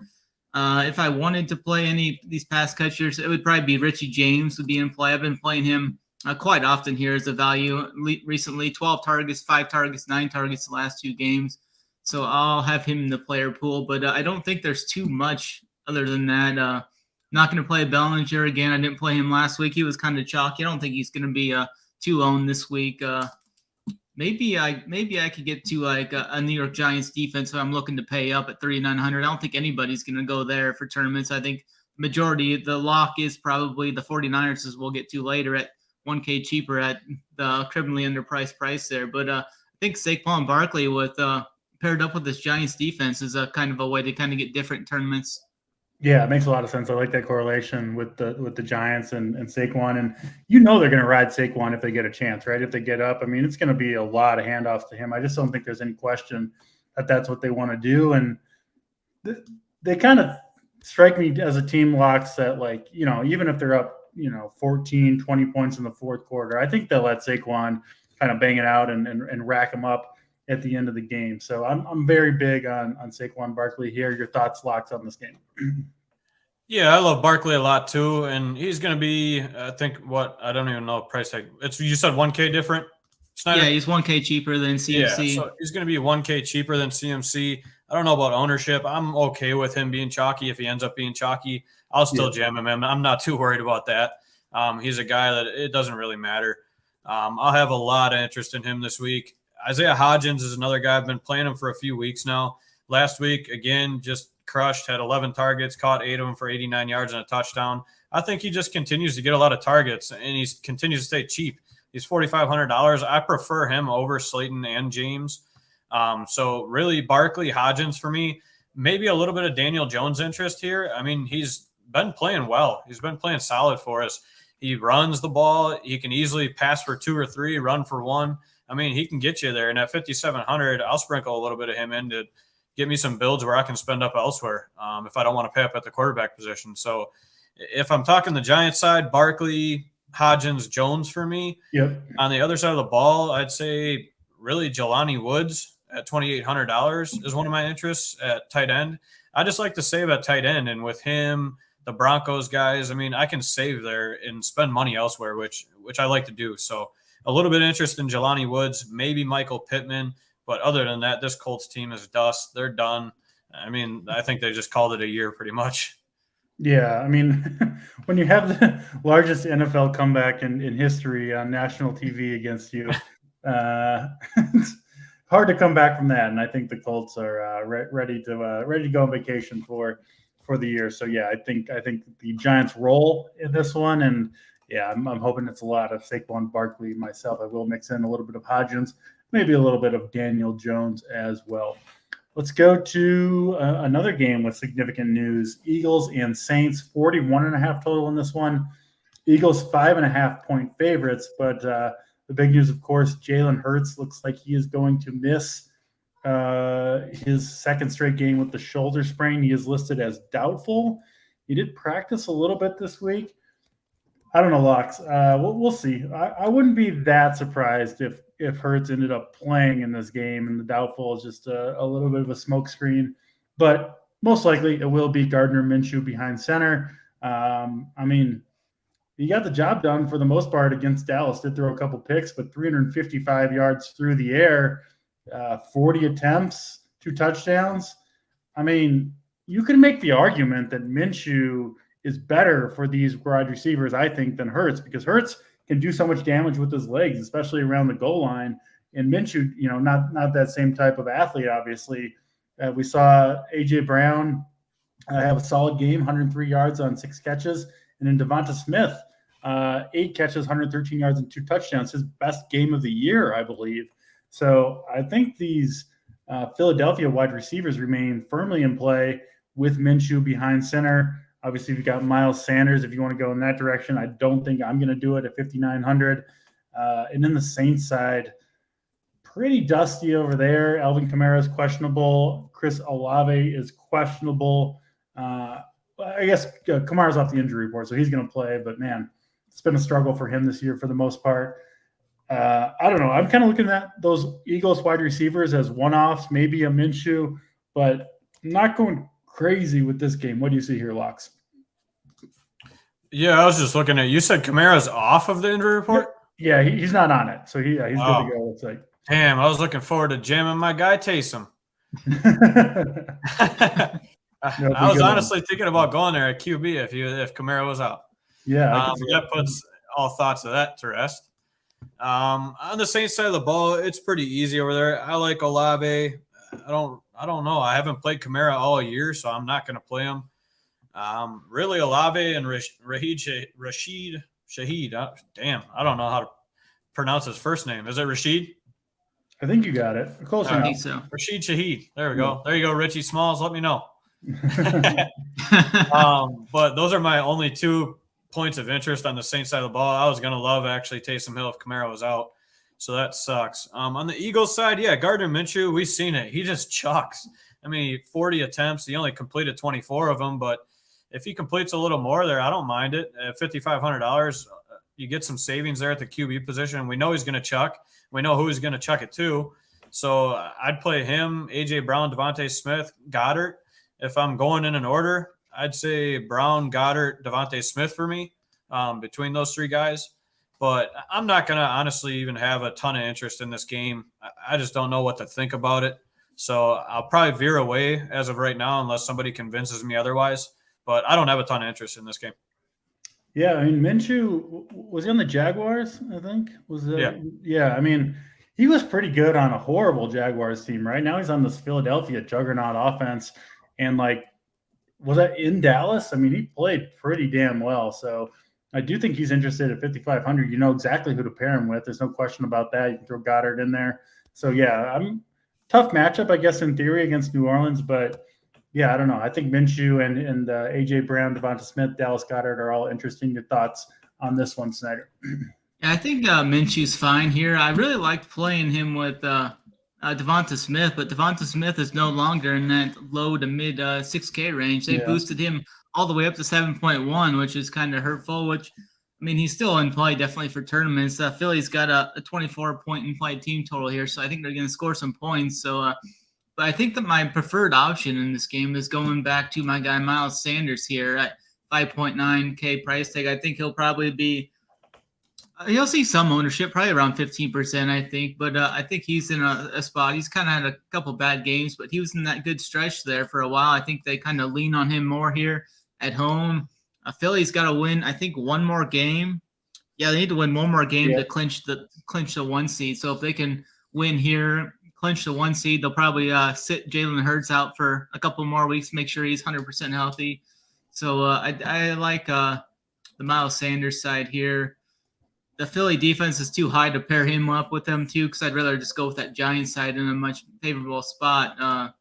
If I wanted to play any of these pass catchers, it would probably be Richie James would be in play. I've been playing him quite often here as a value recently. 12 targets, 5 targets, 9 targets the last 2 games. So I'll have him in the player pool. But I don't think there's too much other than that. Not going to play Bellinger again. I didn't play him last week. He was kind of chalky. I don't think he's going to be too owned this week. Maybe I could get to like a New York Giants defense if I'm looking to pay up at 3,900. I don't think anybody's going to go there for tournaments. I think majority, the lock is probably the 49ers, as we'll get to later, at 1K cheaper at the criminally underpriced price there. But I think Saquon Barkley with paired up with this Giants defense is a kind of a way to kind of get different tournaments. Yeah, it makes a lot of sense. I like that correlation with the Giants and Saquon. And they're going to ride Saquon if they get a chance, right? If they get up, I mean, it's going to be a lot of handoffs to him. I just don't think there's any question that that's what they want to do. And they kind of strike me as a team, locks, that, like, even if they're up, 14, 20 points in the fourth quarter, I think they'll let Saquon kind of bang it out and rack him up at the end of the game. So I'm very big on Saquon Barkley here. Your thoughts, locks, on this game? Yeah, I love Barkley a lot too, and he's going to be, I think, I don't even know price tag. You said 1K different, Snyder? Yeah, he's 1K cheaper than CMC. Yeah, so he's going to be 1K cheaper than CMC. I don't know about ownership. I'm okay with him being chalky. If he ends up being chalky, I'll still jam him in. I'm not too worried about that. He's a guy that it doesn't really matter. I'll have a lot of interest in him this week. Isaiah Hodgins is another guy. I've been playing him for a few weeks now. Last week, again, just crushed, had 11 targets, caught 8 of them for 89 yards and a touchdown. I think he just continues to get a lot of targets, and he continues to stay cheap. He's $4,500. I prefer him over Slayton and James. So really Barkley, Hodgins for me, maybe a little bit of Daniel Jones interest here. I mean, he's been playing well. He's been playing solid for us. He runs the ball. He can easily pass for 2 or 3, run for 1. I mean, he can get you there. And at 5,700, I'll sprinkle a little bit of him in to get me some builds where I can spend up elsewhere if I don't want to pay up at the quarterback position. So if I'm talking the Giants side, Barkley, Hodgins, Jones for me. Yep. On the other side of the ball, I'd say really Jelani Woods at $2,800 is one of my interests at tight end. I just like to save at tight end. And with him, the Broncos guys, I mean, I can save there and spend money elsewhere, which I like to do. So a little bit of interest in Jelani Woods, maybe Michael Pittman. But other than that, this Colts team is dust. They're done. I mean, I think they just called it a year pretty much. Yeah, I mean, when you have the largest NFL comeback in history on national TV against you, it's hard to come back from that. And I think the Colts are ready to go on vacation for the year. So yeah, I think the Giants roll in this one, and yeah, I'm hoping it's a lot of Saquon Barkley myself. I will mix in a little bit of Hodgins, maybe a little bit of Daniel Jones as well. Let's go to another game with significant news. Eagles and Saints, 41.5 total in this one. Eagles 5.5-point favorites, but the big news, of course, Jalen Hurts looks like he is going to miss his second straight game with the shoulder sprain. He is listed as doubtful. He did practice a little bit this week. I don't know, Locks. We'll see. I wouldn't be that surprised if Hurts ended up playing in this game, and the doubtful is just a little bit of a smokescreen. But most likely it will be Gardner Minshew behind center. I mean, he got the job done for the most part against Dallas. Did throw a couple picks, but 355 yards through the air, 40 attempts, 2 touchdowns. I mean, you can make the argument that Minshew is better for these wide receivers, I think, than Hurts, because Hurts can do so much damage with his legs, especially around the goal line. And Minshew, not that same type of athlete, obviously. We saw A.J. Brown have a solid game, 103 yards on 6 catches. And then Devonta Smith, 8 catches, 113 yards, and 2 touchdowns, his best game of the year, I believe. So I think these Philadelphia wide receivers remain firmly in play with Minshew behind center. Obviously, you've got Miles Sanders if you want to go in that direction. I don't think I'm going to do it at 5,900. And then the Saints side, pretty dusty over there. Alvin Kamara is questionable. Chris Olave is questionable. I guess Kamara's off the injury report, so he's going to play. But, man, it's been a struggle for him this year for the most part. I don't know. I'm kind of looking at those Eagles wide receivers as one-offs, maybe a Minshew, but I'm not going crazy with this game. What do you see here, Locks? Yeah, I was just looking at. You said Kamara's off of the injury report. Yeah, he's not on it, so he's good to go. It's like, damn, I was looking forward to jamming my guy Taysom. I was honestly thinking about going there at QB if Kamara was out. Yeah, that puts all thoughts of that to rest. On the Saints side of the ball, it's pretty easy over there. I like Olave. I don't know. I haven't played Kamara all year, so I'm not going to play him. Really, Olave and Rashid Shaheed. Damn, I don't know how to pronounce his first name. Is it Rashid? I think you got it. Close enough. I think so. Rashid Shaheed. There we go. There you go, Richie Smalls. Let me know. But those are my only 2 points of interest on the Saints side of the ball. I was going to love actually Taysom Hill if Kamara was out. So that sucks. On the Eagles side, yeah, Gardner Minshew, we've seen it. He just chucks. I mean, 40 attempts. He only completed 24 of them, but if he completes a little more there, I don't mind it. At $5,500, you get some savings there at the QB position. We know he's going to chuck. We know who he's going to chuck it to. So I'd play him, A.J. Brown, Devontae Smith, Goddard. If I'm going in an order, I'd say Brown, Goddard, Devontae Smith for me between those 3 guys. But I'm not going to honestly even have a ton of interest in this game. I just don't know what to think about it. So I'll probably veer away as of right now unless somebody convinces me otherwise. But I don't have a ton of interest in this game. Yeah, I mean, Minshew, was he on the Jaguars, I think? Yeah, I mean, he was pretty good on a horrible Jaguars team, right? Now he's on this Philadelphia juggernaut offense. And, was that in Dallas? I mean, he played pretty damn well. So I do think he's interested at 5,500. You know exactly who to pair him with. There's no question about that. You can throw Goddard in there. So, yeah, tough matchup, I guess, in theory against New Orleans, but yeah, I don't know. I think Minshew and A.J. Brown, Devonta Smith, Dallas Goedert are all interesting. Your thoughts on this one, Snyder? Yeah, I think Minshew's fine here. I really liked playing him with Devonta Smith, but Devonta Smith is no longer in that low to mid 6K range. They boosted him all the way up to 7.1, which is kind of hurtful, which, I mean, he's still in play definitely for tournaments. Philly's got a 24-point in-play team total here, so I think they're going to score some points. So, but I think that my preferred option in this game is going back to my guy Miles Sanders here at 5.9K price tag. I think he'll probably be he'll see some ownership, probably around 15%, I think. But I think he's in a spot. He's kind of had a couple bad games, but he was in that good stretch there for a while. I think they kind of lean on him more here at home. Philly's got to win, I think, one more game. Yeah, they need to win one more game to clinch the 1 seed. So if they can win here, clinch the 1 seed, they'll probably sit Jalen Hurts out for a couple more weeks, make sure he's 100% healthy. So I like the Miles Sanders side here. The Philly defense is too high to pair him up with them too, because I'd rather just go with that Giants side in a much favorable spot.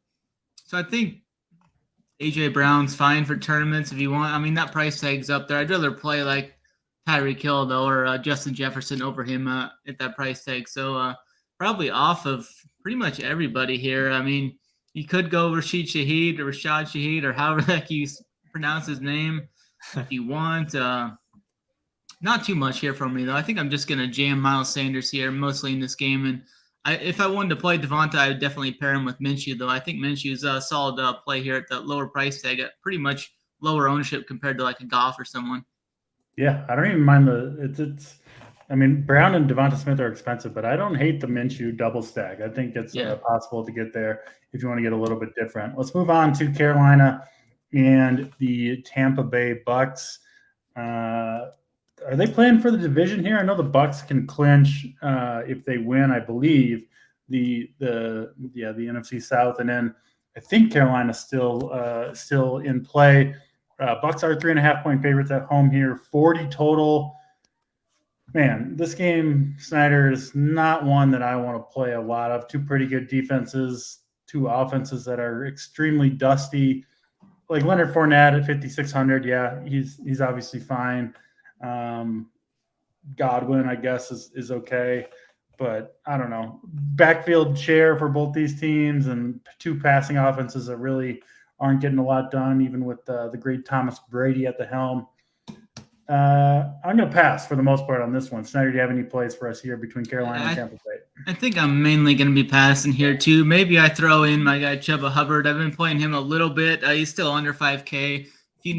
So I think A.J. Brown's fine for tournaments if you want. I mean, that price tag's up there. I'd rather play like Tyreek Hill, though, or Justin Jefferson over him at that price tag. So probably off of pretty much everybody here. I mean, you could go Rashad Shaheed, or however the heck you pronounce his name if you want. Not too much here from me, though. I think I'm just going to jam Miles Sanders here, mostly in this game. And if I wanted to play Devonta, I would definitely pair him with Minshew, though. I think Minshew's a solid play here at that lower price tag, at pretty much lower ownership compared to like a Goff or someone. Yeah, I don't even mind it's. I mean, Brown and Devonta Smith are expensive, but I don't hate the Minshew double stack. I think it's possible to get there if you want to get a little bit different. Let's move on to Carolina and the Tampa Bay Bucks. Are they playing for the division here? I know the Bucks can clinch if they win, I believe, the NFC South, and then I think Carolina's still in play. Bucks are 3.5-point favorites at home here, 40 total. Man, this game, Snyder, is not one that I want to play a lot of. Two pretty good defenses, two offenses that are extremely dusty. Like Leonard Fournette at 5,600, yeah, he's obviously fine. Godwin, I guess, is okay, but I don't know. Backfield share for both these teams, and two passing offenses that really aren't getting a lot done, even with the great Thomas Brady at the helm. I'm going to pass for the most part on this one. Snyder, do you have any plays for us here between Carolina and Tampa Bay? I think I'm mainly going to be passing here too. Maybe I throw in my guy Chuba Hubbard. I've been playing him a little bit. He's still under 5K. If you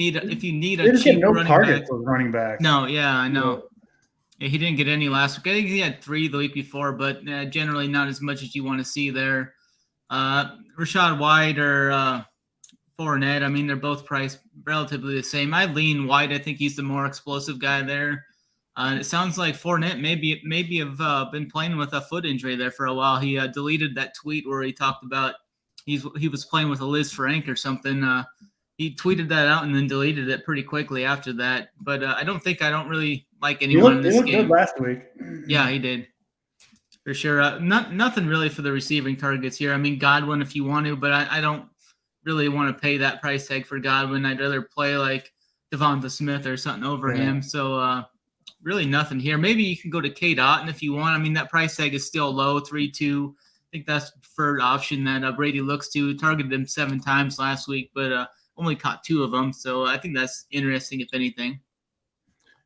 need a cheap running back. No, yeah, I know. Yeah, he didn't get any last week. I think he had 3 the week before, but generally not as much as you want to see there. Rashad White or Fournette, I mean, they're both priced relatively the same. I lean White. I think he's the more explosive guy there. It sounds like Fournette maybe have been playing with a foot injury there for a while. He deleted that tweet where he talked about he was playing with a Liz Frank or something. He tweeted that out and then deleted it pretty quickly after that. But I don't really like anyone in this game. He looked good last week. Yeah, he did. For sure. Nothing really for the receiving targets here. I mean, Godwin if you want to, but I don't really want to pay that price tag for Godwin. I'd rather play like Devonta Smith or something over him. So really nothing here. Maybe you can go to K. Dotton if you want. I mean, that price tag is still low, 3.2. I think that's the preferred option that Brady looks to. Targeted him 7 times last week, but only caught 2 of them. So I think that's interesting, if anything.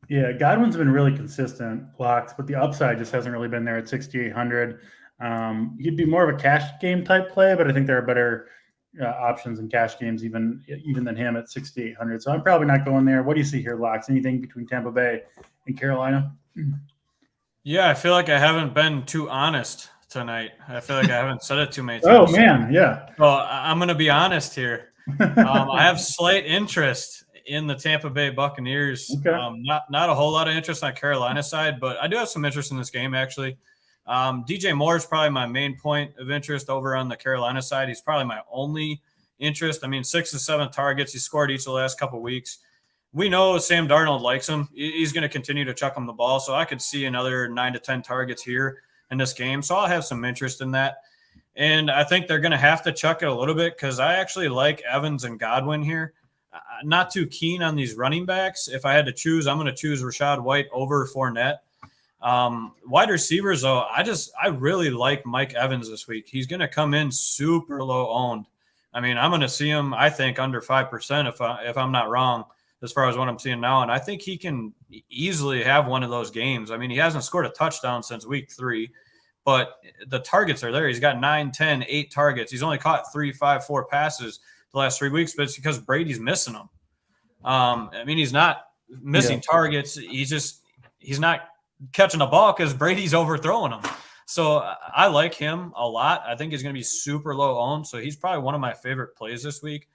Yeah, Godwin's been really consistent blocks, but the upside just hasn't really been there at 6,800. He'd be more of a cash game type play, but I think there are better options in cash games even than him at 6,800. So I'm probably not going there. What do you see here, Locks? Anything between Tampa Bay and Carolina? Yeah, I feel like I haven't been too honest tonight. I feel like I haven't said it too many Oh, times. man, yeah. Well, I'm going to be honest here. I have slight interest in the Tampa Bay Buccaneers. Okay. Not a whole lot of interest on Carolina side, but I do have some interest in this game, actually. DJ Moore is probably my main point of interest over on the Carolina side. He's probably my only interest. I mean, 6 to 7 targets. He scored each of the last couple of weeks. We know Sam Darnold likes him. He's going to continue to chuck him the ball, so I could see another 9 to 10 targets here in this game. So I'll have some interest in that. And I think they're going to have to chuck it a little bit because I actually like Evans and Godwin here. Not too keen on these running backs. If I had to choose, I'm going to choose Rachaad White over Fournette. Wide receivers, though, I really like Mike Evans this week. He's going to come in super low owned. I mean, I'm going to see him, I think, under 5% if I'm not wrong as far as what I'm seeing now. And I think he can easily have one of those games. I mean, he hasn't scored a touchdown since week 3, but the targets are there. He's got 9, 10, 8 targets. He's only caught 3, 5, 4 passes the last 3 weeks, but it's because Brady's missing them. I mean, he's not missing targets. He's not catching the ball because Brady's overthrowing him. So I like him a lot. I think he's going to be super low owned. So he's probably one of my favorite plays this week.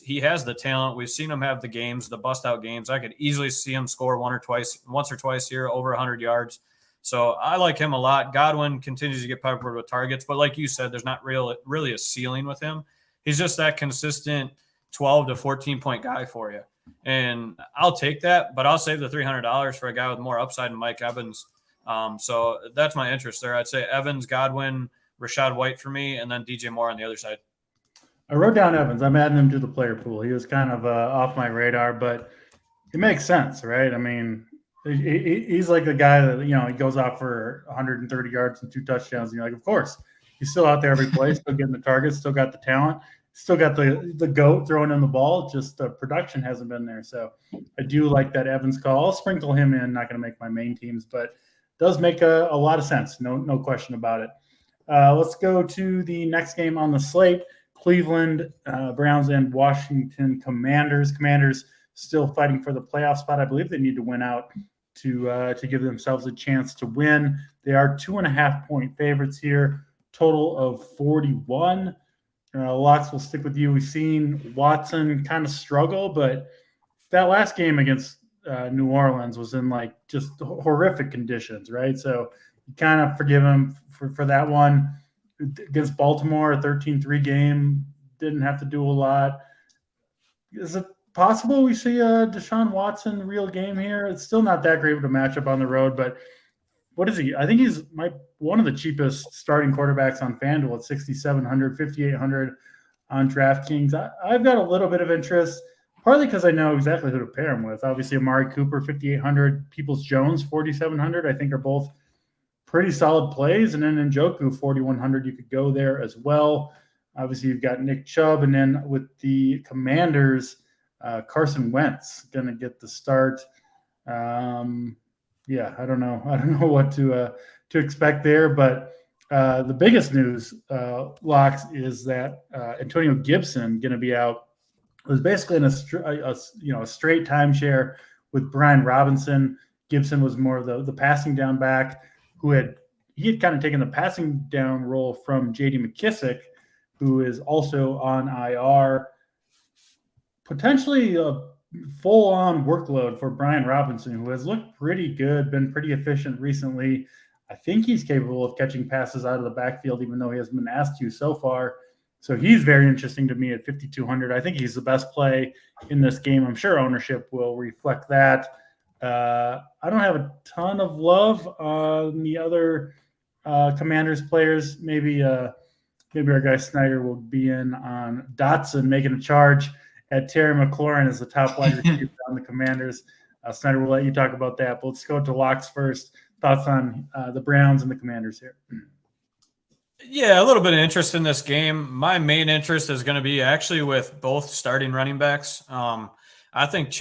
He has the talent. We've seen him have the games, the bust out games. I could easily see him score once or twice here, over 100 yards. So I like him a lot. Godwin continues to get peppered with targets, but like you said, there's not really a ceiling with him. He's just that consistent 12 to 14 point guy for you. And I'll take that, but I'll save the $300 for a guy with more upside than Mike Evans. So that's my interest there. I'd say Evans, Godwin, Rachaad White for me, and then DJ Moore on the other side. I wrote down Evans. I'm adding him to the player pool. He was kind of off my radar, but it makes sense, right? I mean, he's like the guy that, he goes out for 130 yards and 2 touchdowns. And you're like, of course, he's still out there every play, still getting the targets, still got the talent, still got the GOAT throwing in the ball. Just the production hasn't been there. So I do like that Evans call. I'll sprinkle him in. Not going to make my main teams, but does make a lot of sense. No question about it. Let's go to the next game on the slate. Cleveland Browns and Washington Commanders. Commanders still fighting for the playoff spot. I believe they need to win out to give themselves a chance to win. They are 2.5-point favorites here. Total of 41. Lots will stick with you. We've seen Watson kind of struggle, but that last game against New Orleans was in just horrific conditions, right? So you kind of forgive him for that one. Against Baltimore, a 13-3 game, didn't have to do a lot. Is it possible we see a Deshaun Watson real game here? It's still not that great of a matchup on the road, but what is he? I think he's one of the cheapest starting quarterbacks on FanDuel at 6,700, 5,800 on DraftKings. I've got a little bit of interest, partly because I know exactly who to pair him with. Obviously, Amari Cooper, 5,800, Peoples-Jones, 4,700, I think are both pretty solid plays. And then Njoku, 4,100, you could go there as well. Obviously, you've got Nick Chubb. And then with the Commanders, Carson Wentz going to get the start. I don't know what to expect there. But the biggest news, Locks, is that Antonio Gibson going to be out. It was basically in a straight timeshare with Brian Robinson. Gibson was more of the passing down back. He had kind of taken the passing down role from J.D. McKissick, who is also on IR. Potentially a full-on workload for Brian Robinson, who has looked pretty good, been pretty efficient recently. I think he's capable of catching passes out of the backfield, even though he hasn't been asked to so far. So he's very interesting to me at 5,200. I think he's the best play in this game. I'm sure ownership will reflect that. I don't have a ton of love on the other Commanders players. Maybe our guy Snyder will be in on Dotson making a charge at Terry McLaurin as the top wide receiver on the Commanders. Snyder will let you talk about that, but let's go to Locks first. Thoughts on the Browns and the Commanders here? Yeah, a little bit of interest in this game. My main interest is going to be actually with both starting running backs. I think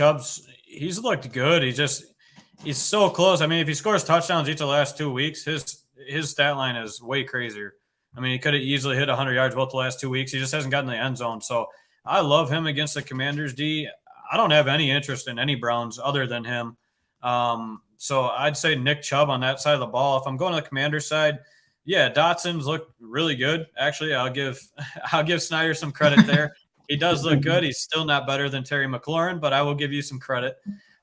he's looked good. He's so close. I mean, if he scores touchdowns each of the last 2 weeks, his stat line is way crazier. I mean, he could have easily hit 100 yards both the last 2 weeks. He just hasn't gotten the end zone. So I love him against the Commanders D. I don't have any interest in any Browns other than him. So I'd say Nick Chubb on that side of the ball. If I'm going to the Commanders side, yeah, Dotson's looked really good. Actually, I'll give Snyder some credit there. He does look good. He's still not better than Terry McLaurin, but I will give you some credit.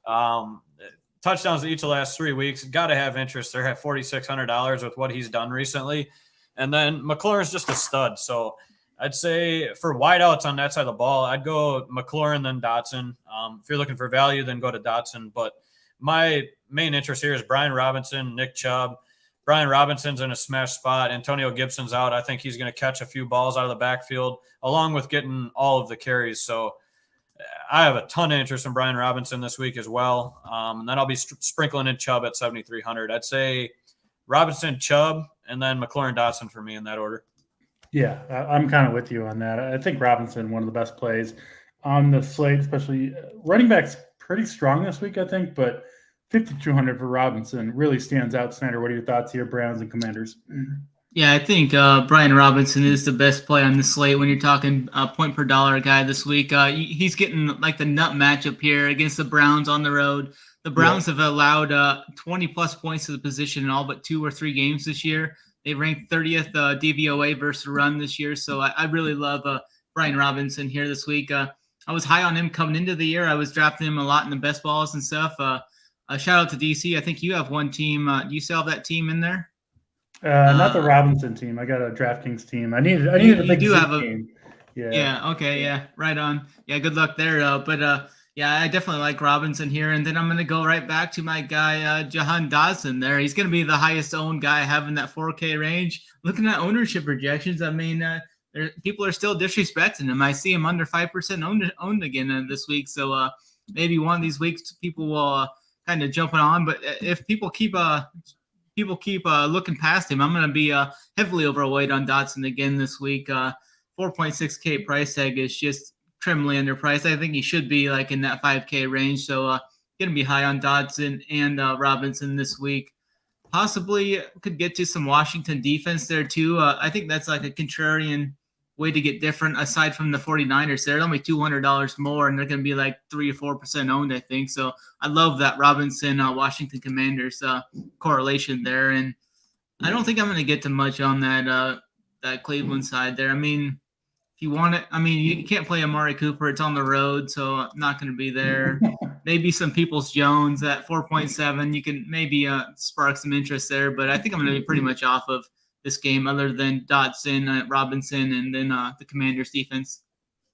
Touchdowns each of the last 3 weeks. Got to have interest there at $4,600 with what he's done recently. And then McLaurin's just a stud. So I'd say for wideouts on that side of the ball, I'd go McLaurin, then Dotson. If you're looking for value, then go to Dotson. But my main interest here is Brian Robinson, Nick Chubb. Brian Robinson's in a smash spot. Antonio Gibson's out. I think he's going to catch a few balls out of the backfield along with getting all of the carries. So I have a ton of interest in Brian Robinson this week as well. And then I'll be sprinkling in Chubb at 7,300. I'd say Robinson, Chubb, and then McLaurin Dotson for me in that order. Yeah, I'm kind of with you on that. I think Robinson, one of the best plays on the slate, especially running backs pretty strong this week, I think, but 5,200 for Robinson really stands out. Snyder, what are your thoughts here, Browns and Commanders? Yeah, I think Brian Robinson is the best play on the slate when you're talking point per dollar guy this week. He's getting like the nut matchup here against the Browns on the road. The Browns have allowed 20-plus points to the position in all but 2 or 3 games this year. They ranked 30th DVOA versus run this year, so I really love Brian Robinson here this week. I was high on him coming into the year. I was drafting him a lot in the best balls and stuff. Shout out to DC. I think you have one team. Do you still have that team in there? Not the Robinson team. I got a DraftKings team. I needed a big team. Yeah. Okay. Yeah. Right on. Yeah. Good luck there. Yeah, I definitely like Robinson here. And then I'm going to go right back to my guy, Jahan Dotson there. He's going to be the highest owned guy having that 4K range. Looking at ownership projections, I mean, people are still disrespecting him. I see him under 5% owned again this week. So maybe one of these weeks people will kind of jump on. But if people keep looking past him, I'm going to be heavily overweight on Dotson again this week. 4.6K price tag is just trimly underpriced. I think he should be like in that 5K range. So going to be high on Dotson and Robinson this week. Possibly could get to some Washington defense there too. I think that's like a contrarian way to get different aside from the 49ers. They're only $200 more and they're going to be like 3 or 4% owned, I think. So I love that Robinson Washington Commanders correlation there. And I don't think I'm going to get to much on that Cleveland side there. I mean, you want it. I mean, you can't play Amari Cooper. It's on the road, so I'm not going to be there. Maybe some Peoples Jones at 4.7. You can maybe spark some interest there, but I think I'm going to be pretty much off of this game other than Dotson, Robinson, and then the Commanders defense.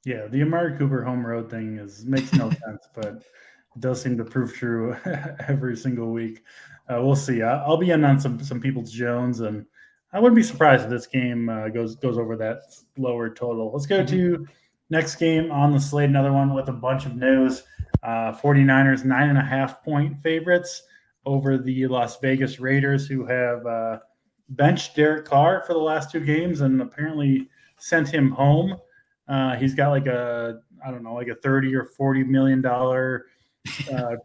Yeah, the Amari Cooper home road thing makes no sense, but it does seem to prove true every single week. We'll see. I'll be in on some Peoples Jones, and I wouldn't be surprised if this game goes over that lower total. Let's go to next game on the slate, another one with a bunch of news. 49ers 9.5-point favorites over the Las Vegas Raiders, who have benched Derek Carr for the last 2 games and apparently sent him home. He's got like a $30 or $40 million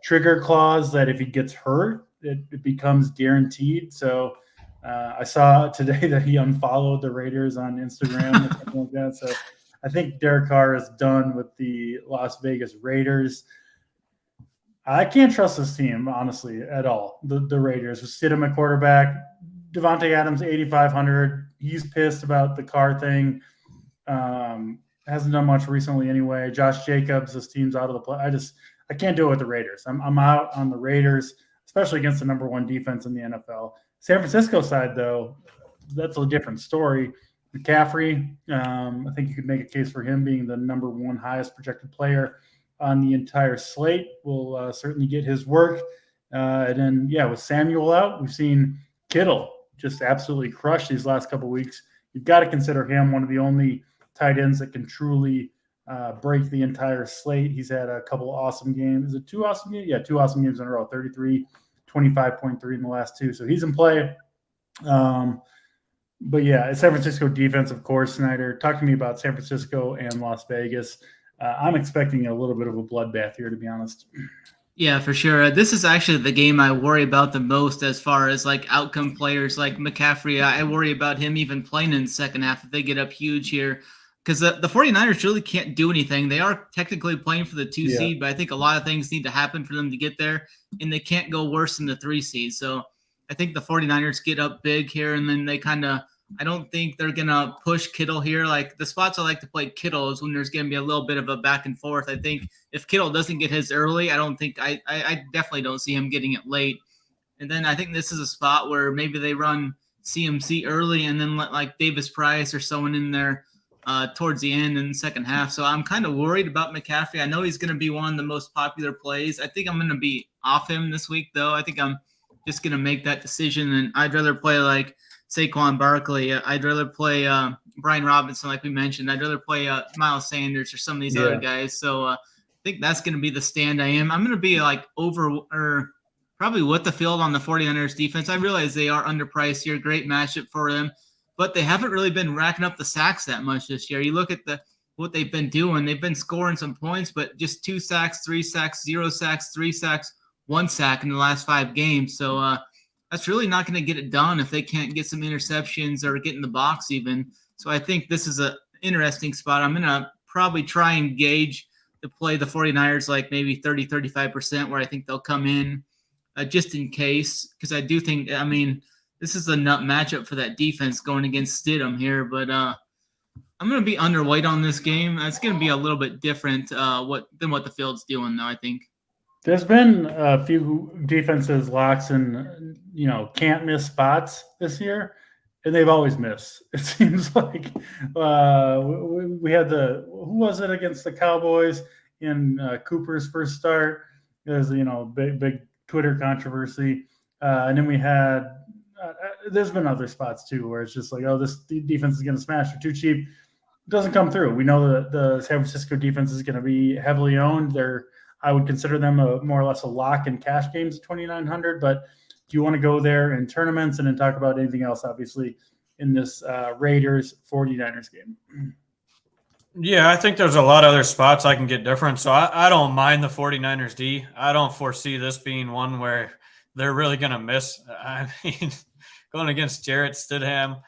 trigger clause that if he gets hurt, it becomes guaranteed. So I saw today that he unfollowed the Raiders on Instagram or something like that. So I think Derek Carr is done with the Las Vegas Raiders. I can't trust this team, honestly, at all. The Raiders who sit him at quarterback. Devontae Adams, 8,500. He's pissed about the Carr thing. Hasn't done much recently anyway. Josh Jacobs, this team's out of the play. I can't do it with the Raiders. I'm out on the Raiders, especially against the number 1 defense in the NFL. San Francisco side, though, that's a different story. McCaffrey, I think you could make a case for him being the number 1 highest projected player on the entire slate. Will certainly get his work. And then, with Samuel out, we've seen Kittle just absolutely crush these last couple of weeks. You've got to consider him one of the only tight ends that can truly break the entire slate. He's had a couple of awesome games. Is it 2 awesome games? Yeah, 2 awesome games in a row, 33, 25.3 in the last 2. So he's in play. But yeah, San Francisco defense, of course, Snyder. Talk to me about San Francisco and Las Vegas. I'm expecting a little bit of a bloodbath here, to be honest. Yeah, for sure. This is actually the game I worry about the most as far as like outcome players like McCaffrey. I worry about him even playing in the second half if they get up huge here. Because the 49ers really can't do anything. They are technically playing for the 2 seed, but I think a lot of things need to happen for them to get there, and they can't go worse than the 3 seed. So I think the 49ers get up big here, and then they kind of – I don't think they're going to push Kittle here. Like the spots I like to play Kittle is when there's going to be a little bit of a back and forth. I think if Kittle doesn't get his early, I don't think – I definitely don't see him getting it late. And then I think this is a spot where maybe they run CMC early and then let like Davis Price or someone in there towards the end in the second half. So I'm kind of worried about McCaffrey. I know he's going to be one of the most popular plays. I think I'm going to be off him this week, though. I think I'm just going to make that decision. And I'd rather play like Saquon Barkley. I'd rather play Brian Robinson, like we mentioned. I'd rather play Miles Sanders or some of these other guys. So I think that's going to be the stand I am. I'm going to be like over or probably with the field on the 49ers defense. I realize they are underpriced here. Great matchup for them, but they haven't really been racking up the sacks that much this year. You look at what they've been doing. They've been scoring some points, but just 2 sacks, 3 sacks, 0 sacks, 3 sacks, 1 sack in the last 5 games. So that's really not going to get it done if they can't get some interceptions or get in the box even. So I think this is an interesting spot. I'm going to probably try and gauge to play the 49ers like maybe 30, 35%, where I think they'll come in just in case, because I do think, I mean, this is a nut matchup for that defense going against Stidham here, but I'm going to be underweight on this game. It's going to be a little bit different than what the field's doing, though, I think. There's been a few defenses, locks, and can't miss spots this year, and they've always missed. It seems like we had who was it against the Cowboys in Cooper's first start? There's big Twitter controversy, and then we had. There's been other spots too where it's just like, oh, this defense is going to smash. They're too cheap. It doesn't come through. We know that the San Francisco defense is going to be heavily owned. I would consider them more or less a lock in cash games at 2,900. But do you want to go there in tournaments and then talk about anything else, obviously, in this Raiders 49ers game? Yeah, I think there's a lot of other spots I can get different. So I don't mind the 49ers D. I don't foresee this being one where they're really going to miss. I mean, going against Jarrett Stidham,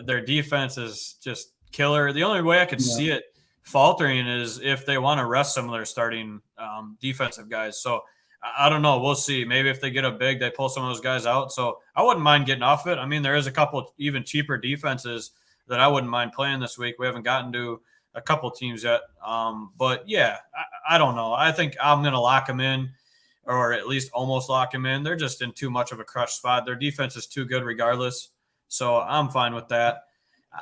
their defense is just killer. The only way I could see it faltering is if they want to rest some of their starting defensive guys. So I don't know. We'll see. Maybe if they get a big, they pull some of those guys out. So I wouldn't mind getting off it. I mean, there is a couple even cheaper defenses that I wouldn't mind playing this week. We haven't gotten to a couple teams yet. But yeah, I don't know. I think I'm going to lock them in, or at least almost lock them in. They're just in too much of a crush spot. Their defense is too good regardless. So I'm fine with that.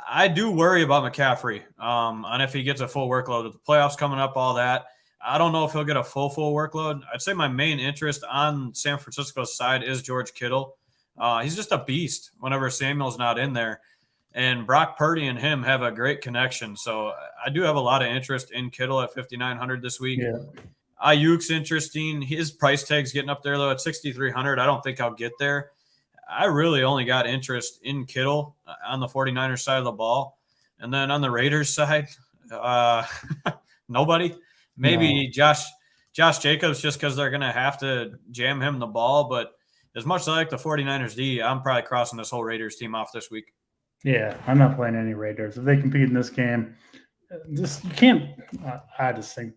I do worry about McCaffrey on if he gets a full workload. With the playoffs coming up, all that. I don't know if he'll get a full workload. I'd say my main interest on San Francisco's side is George Kittle. He's just a beast whenever Samuel's not in there. And Brock Purdy and him have a great connection. So I do have a lot of interest in Kittle at 5,900 this week. Yeah. Ayuk's interesting. His price tag's getting up there, though, at 6,300. I don't think I'll get there. I really only got interest in Kittle on the 49ers side of the ball. And then on the Raiders side, nobody. Maybe Josh Jacobs, just because they're going to have to jam him the ball. But as much as I like the 49ers D, I'm probably crossing this whole Raiders team off this week. Yeah, I'm not playing any Raiders. If they compete in this game, you can't. I just think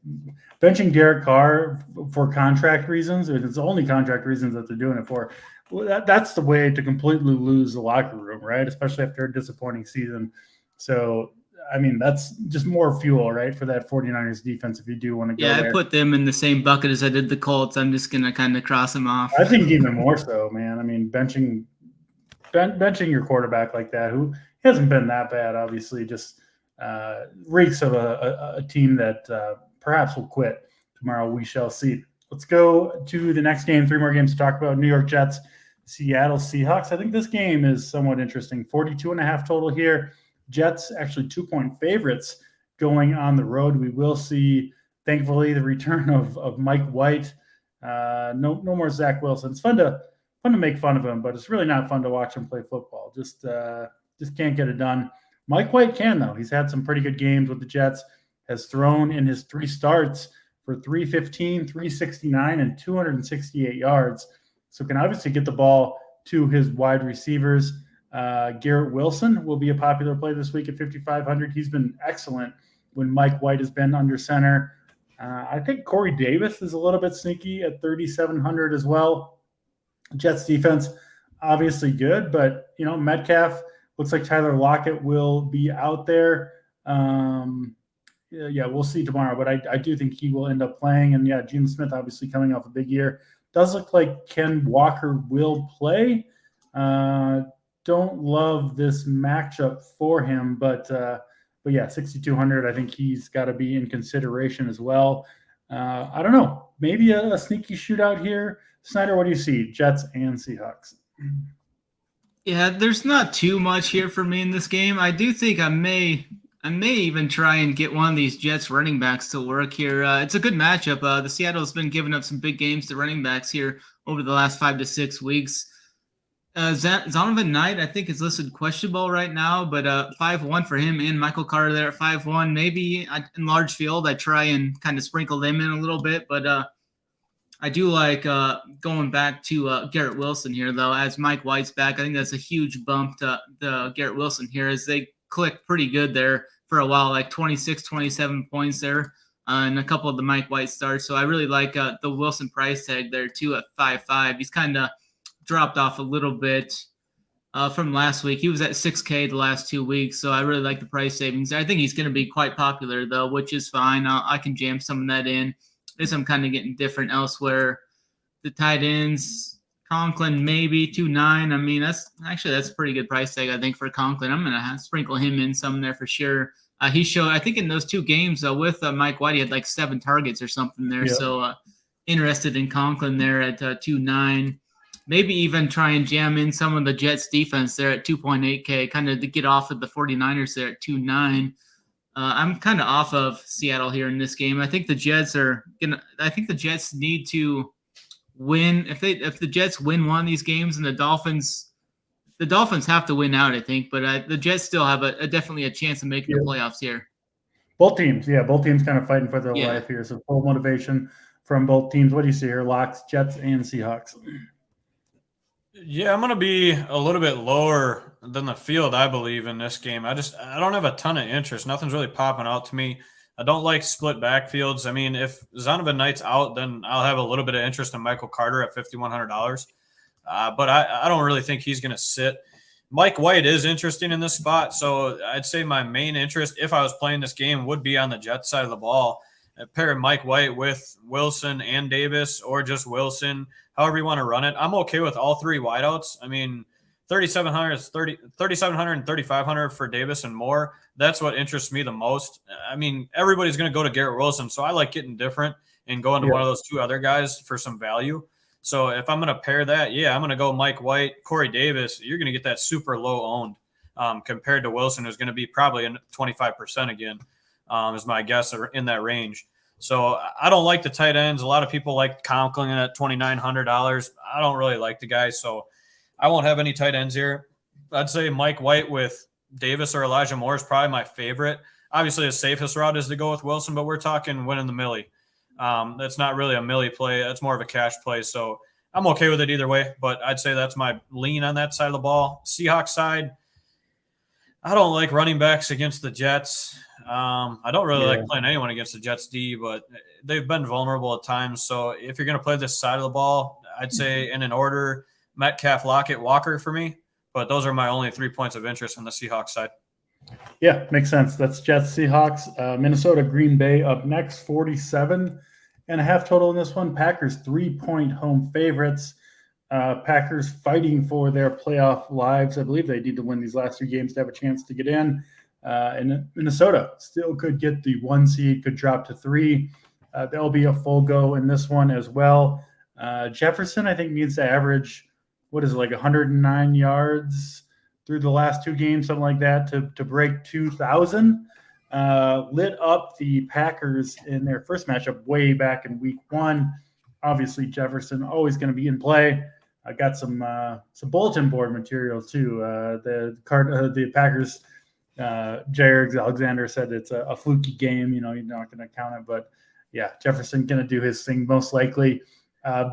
benching Derek Carr for contract reasons. It's the only contract reasons that they're doing it for. Well, that's the way to completely lose the locker room, right? Especially after a disappointing season. So, I mean, that's just more fuel, right, for that 49ers defense if you do want to go there. Yeah, I put them in the same bucket as I did the Colts. I'm just going to kind of cross them off. I think even more so, man. I mean, benching your quarterback like that, who hasn't been that bad, obviously, just reeks of a team that perhaps will quit tomorrow. We shall see. Let's go to the next game. 3 more games to talk about. New York Jets, Seattle Seahawks. I think this game is somewhat interesting. 42.5 total here. Jets actually 2-point favorites going on the road. We will see, thankfully, the return of Mike White. No more Zach Wilson. It's fun to make fun of him, but it's really not fun to watch him play football. Just can't get it done. Mike White can, though. He's had some pretty good games with the Jets. Has thrown in his 3 starts for 315, 369, and 268 yards. So can obviously get the ball to his wide receivers. Garrett Wilson will be a popular play this week at 5,500. He's been excellent when Mike White has been under center. I think Corey Davis is a little bit sneaky at 3,700 as well. Jets defense, obviously good, but, Metcalf, looks like Tyler Lockett will be out there. Yeah, we'll see tomorrow, but I do think he will end up playing. And, yeah, Geno Smith obviously coming off a big year. Does look like Ken Walker will play. Don't love this matchup for him, but yeah, 6,200. I think he's got to be in consideration as well. I don't know. Maybe a sneaky shootout here. Snyder, what do you see? Jets and Seahawks. Yeah, there's not too much here for me in this game. I do think I may even try and get one of these Jets running backs to work here. It's a good matchup. The Seattle's been giving up some big games to running backs here over the last 5 to 6 weeks. Zonovan Knight, I think, is listed questionable right now, but 5-1 for him and Michael Carter there at 5-1. Maybe in large field, I try and kind of sprinkle them in a little bit, but I do like going back to Garrett Wilson here, though, as Mike White's back. I think that's a huge bump to the Garrett Wilson here as they clicked pretty good there for a while, like 26, 27 points there in a couple of the Mike White starts. So I really like the Wilson price tag there, too, at 5-5. He's kind of dropped off a little bit from last week. He was at 6K the last 2 weeks, so I really like the price savings. I think he's going to be quite popular, though, which is fine. I can jam some of that in. This I'm kind of getting different elsewhere. The tight ends, Conklin maybe 2.9. I mean, that's a pretty good price tag, I think, for Conklin. I'm gonna sprinkle him in some there for sure. He showed, I think, in those 2 games with Mike White, he had like 7 targets or something there. Yeah. So interested in Conklin there at 2.9. Maybe even try and jam in some of the Jets defense there at 2.8K, kind of to get off of the 49ers there at 2.9. I'm kind of off of Seattle here in this game. I think the Jets need to win. If the Jets win one of these games, and the Dolphins have to win out, I think. But the Jets still have definitely a chance of making the playoffs here. Both teams kind of fighting for their life here. So full motivation from both teams. What do you see here? Locks, Jets, and Seahawks. Yeah, I'm going to be a little bit lower than the field, I believe, in this game. I don't have a ton of interest. Nothing's really popping out to me. I don't like split backfields. I mean, if Zonovan Knight's out, then I'll have a little bit of interest in Michael Carter at $5,100. But I don't really think he's going to sit. Mike White is interesting in this spot, so I'd say my main interest, if I was playing this game, would be on the Jets side of the ball. Pair Mike White with Wilson and Davis, or just Wilson, however you want to run it. I'm okay with all 3 wideouts. I mean, 3,700 and 3,500 for Davis and more. That's what interests me the most. I mean, everybody's going to go to Garrett Wilson, so I like getting different and going to one of those 2 other guys for some value. So if I'm going to pair that, I'm going to go Mike White, Corey Davis. You're going to get that super low owned compared to Wilson, who's going to be probably in 25% again. Is my guess in that range. So I don't like the tight ends. A lot of people like Conklin at $2,900. I don't really like the guy, so I won't have any tight ends here. I'd say Mike White with Davis or Elijah Moore is probably my favorite. Obviously, the safest route is to go with Wilson, but we're talking winning the millie. That's not really a millie play. That's more of a cash play, so I'm okay with it either way, but I'd say that's my lean on that side of the ball. Seahawks side, I don't like running backs against the Jets. I don't really like playing anyone against the Jets D, but they've been vulnerable at times. So if you're going to play this side of the ball, I'd say in an order, Metcalf, Lockett, Walker for me. But those are my only 3 points of interest on the Seahawks side. Yeah, makes sense. That's Jets, Seahawks, Minnesota, Green Bay up next, 47.5 total in this one. Packers 3-point home favorites. Packers fighting for their playoff lives. I believe they need to win these last 2 games to have a chance to get in. And Minnesota still could get the 1 seed, could drop to 3. There'll be a full go in this one as well. Jefferson, I think, needs to average, 109 yards through the last 2 games, something like that, to break 2,000. Lit up the Packers in their first matchup way back in week 1. Obviously, Jefferson always going to be in play. I got some bulletin board material too. The Packers. Jared Alexander said it's a fluky game. You're not going to count it, but Jefferson going to do his thing most likely.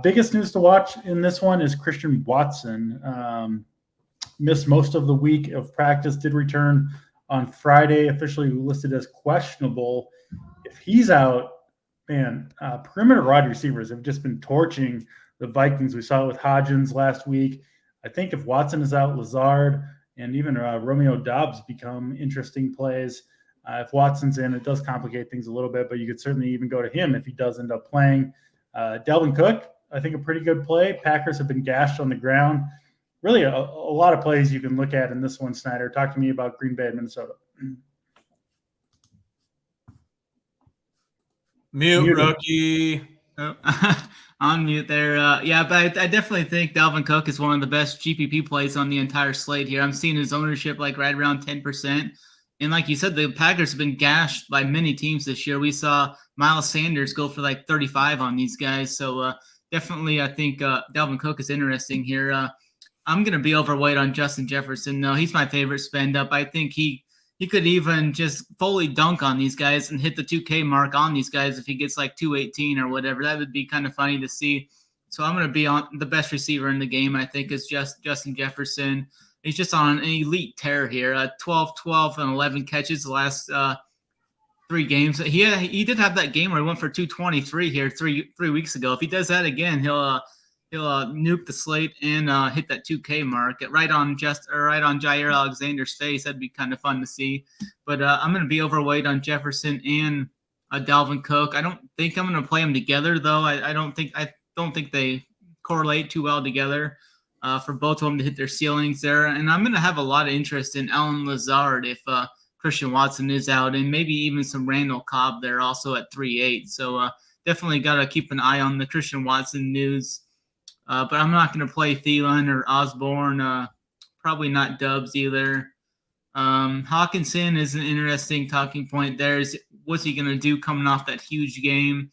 Biggest news to watch in this one is Christian Watson. Missed most of the week of practice, did return on Friday, officially listed as questionable. If he's out, man, perimeter wide receivers have just been torching the Vikings. We saw it with Hodgins last week. I think if Watson is out, Lazard and even Romeo Doubs become interesting plays. If Watson's in, it does complicate things a little bit, but you could certainly even go to him if he does end up playing. Delvin Cook, I think a pretty good play. Packers have been gashed on the ground. Really a lot of plays you can look at in this one, Snyder. Talk to me about Green Bay and Minnesota. Mute rookie. Oh, on mute there. Yeah, but I definitely think Dalvin Cook is one of the best GPP plays on the entire slate here. I'm seeing his ownership like right around 10%. And like you said, the Packers have been gashed by many teams this year. We saw Miles Sanders go for like 35 on these guys. So definitely I think Dalvin Cook is interesting here. I'm going to be overweight on Justin Jefferson. No, he's my favorite spend up. I think he could even just fully dunk on these guys and hit the 2K mark on these guys if he gets like 218 or whatever. That would be kind of funny to see. So I'm going to be on the best receiver in the game, I think, is just Justin Jefferson. He's just on an elite tear here. 12, 12, and 11 catches the last 3 games. He did have that game where he went for 223 here three weeks ago. If he does that again, he'll nuke the slate and hit that 2K mark right on Jair Alexander's face. That'd be kind of fun to see. But I'm going to be overweight on Jefferson and Dalvin Cook. I don't think I'm going to play them together though. I don't think they correlate too well together for both of them to hit their ceilings there. And I'm going to have a lot of interest in Allen Lazard if Christian Watson is out, and maybe even some Randall Cobb there also at 3.8. So definitely got to keep an eye on the Christian Watson news. But I'm not going to play Thielen or Osborne. Probably not Dubs either. Hawkinson is an interesting talking point there. What's he going to do coming off that huge game?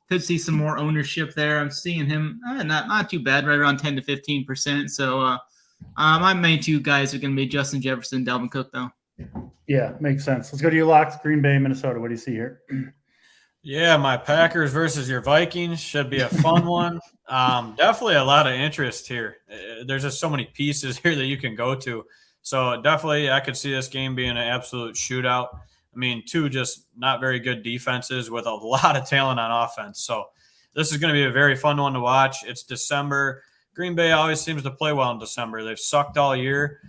Could see some more ownership there. I'm seeing him not too bad, right around 10 to 15%. So my main 2 guys are going to be Justin Jefferson and Dalvin Cook, though. Yeah, makes sense. Let's go to your locks. Green Bay, Minnesota. What do you see here? Yeah, my Packers versus your Vikings should be a fun one. Definitely a lot of interest here. There's just so many pieces here that you can go to. So definitely I could see this game being an absolute shootout. I mean, 2 just not very good defenses with a lot of talent on offense. So this is going to be a very fun one to watch. It's December. Green Bay always seems to play well in December. They've sucked all year.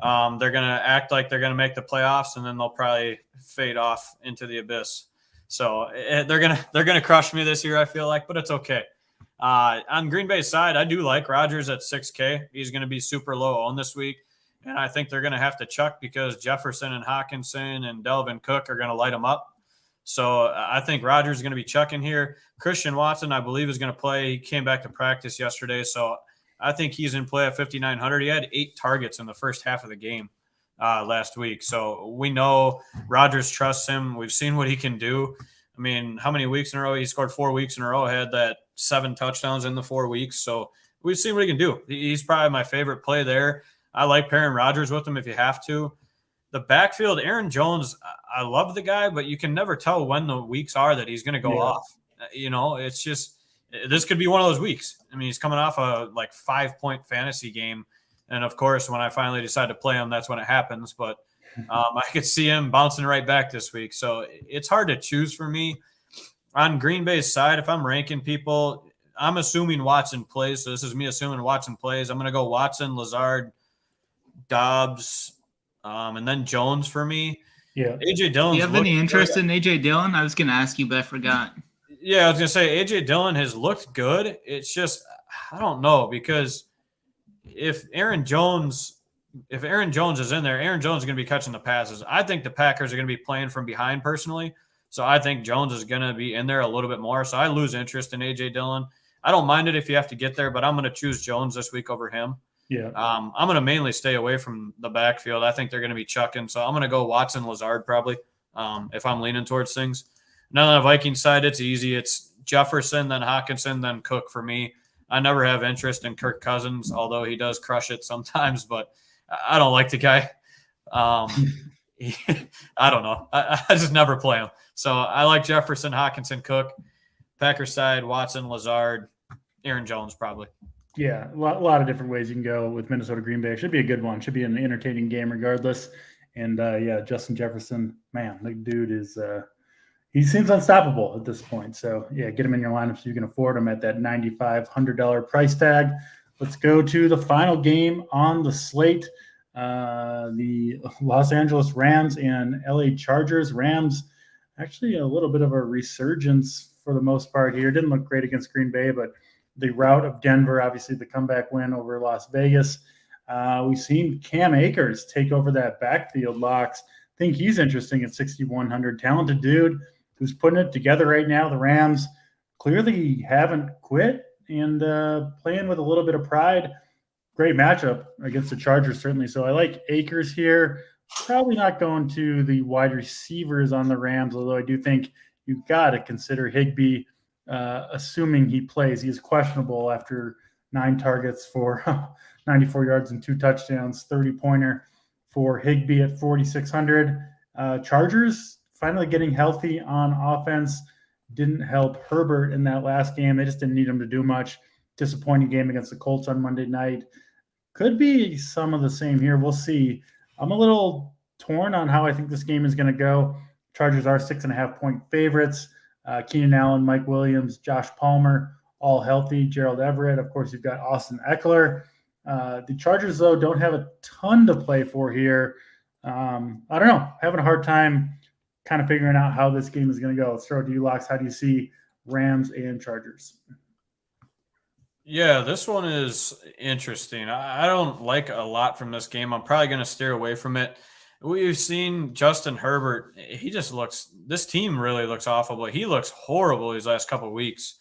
They're going to act like they're going to make the playoffs, and then they'll probably fade off into the abyss. So they're gonna crush me this year, I feel like, but it's okay. On Green Bay's side, I do like Rodgers at 6K. He's going to be super low on this week, and I think they're going to have to chuck because Jefferson and Hawkinson and Dalvin Cook are going to light them up. So I think Rodgers is going to be chucking here. Christian Watson, I believe, is going to play. He came back to practice yesterday, so I think he's in play at 5,900. He had 8 targets in the first half of the game last week. So we know Rodgers trusts him. We've seen what he can do. I mean, how many weeks in a row? He scored 4 weeks in a row, had that 7 touchdowns in the 4 weeks. So we've seen what he can do. He's probably my favorite play there. I like pairing Rodgers with him if you have to. The backfield, Aaron Jones, I love the guy, but you can never tell when the weeks are that he's going to go off. You know, it's just this could be one of those weeks. I mean, he's coming off a 5-point fantasy game. And, of course, when I finally decide to play him, that's when it happens. But I could see him bouncing right back this week. So it's hard to choose for me. On Green Bay's side, if I'm ranking people, I'm assuming Watson plays. So this is me assuming Watson plays. I'm going to go Watson, Lazard, Dobbs, and then Jones for me. Yeah. A.J. Dillon. Do you have any interest in A.J. Dillon? I was going to ask you, but I forgot. Yeah, I was going to say A.J. Dillon has looked good. It's just I don't know because if Aaron Jones is in there, Aaron Jones is going to be catching the passes. I think the Packers are going to be playing from behind personally. So I think Jones is going to be in there a little bit more. So I lose interest in A.J. Dillon. I don't mind it if you have to get there, but I'm going to choose Jones this week over him. Yeah. I'm going to mainly stay away from the backfield. I think they're going to be chucking. So I'm going to go Watson, Lazard probably if I'm leaning towards things. Now on the Vikings side, it's easy. It's Jefferson, then Hawkinson, then Cook for me. I never have interest in Kirk Cousins, although he does crush it sometimes, but I don't like the guy. I don't know. I just never play him. So I like Jefferson, Hawkinson, Cook. Packers side, Watson, Lazard, Aaron Jones probably. Yeah, a lot of different ways you can go with Minnesota Green Bay. It should be a good one. Should be an entertaining game regardless. And, Justin Jefferson, man, the dude is he seems unstoppable at this point. So, yeah, get him in your lineup so you can afford him at that $9,500 price tag. Let's go to the final game on the slate. The Los Angeles Rams and LA Chargers. Rams actually a little bit of a resurgence for the most part here. Didn't look great against Green Bay, but the rout of Denver, obviously the comeback win over Las Vegas. We've seen Cam Akers take over that backfield. Locks. I think he's interesting at 6,100. Talented dude. who's putting it together right now. The Rams clearly haven't quit and playing with a little bit of pride. Great matchup against the Chargers, certainly. So I like Akers here. Probably not going to the wide receivers on the Rams, although I do think you've got to consider Higbee, assuming he plays. He is questionable after 9 targets for 94 yards and 2 touchdowns, 30-pointer for Higbee at 4,600. Chargers finally getting healthy on offense. Didn't help Herbert in that last game. They just didn't need him to do much. Disappointing game against the Colts on Monday night. Could be some of the same here. We'll see. I'm a little torn on how I think this game is going to go. Chargers are 6.5-point favorites. Keenan Allen, Mike Williams, Josh Palmer, all healthy. Gerald Everett. Of course, you've got Austin Eckler. The Chargers, though, don't have a ton to play for here. I don't know. Having a hard time kind of figuring out how this game is going to go. Let's throw it to you, Lox. How do you see Rams and Chargers? Yeah, this one is interesting. I don't like a lot from this game. I'm probably going to steer away from it. We've seen Justin Herbert. He just looks – this team really looks awful, but he looks horrible these last couple of weeks.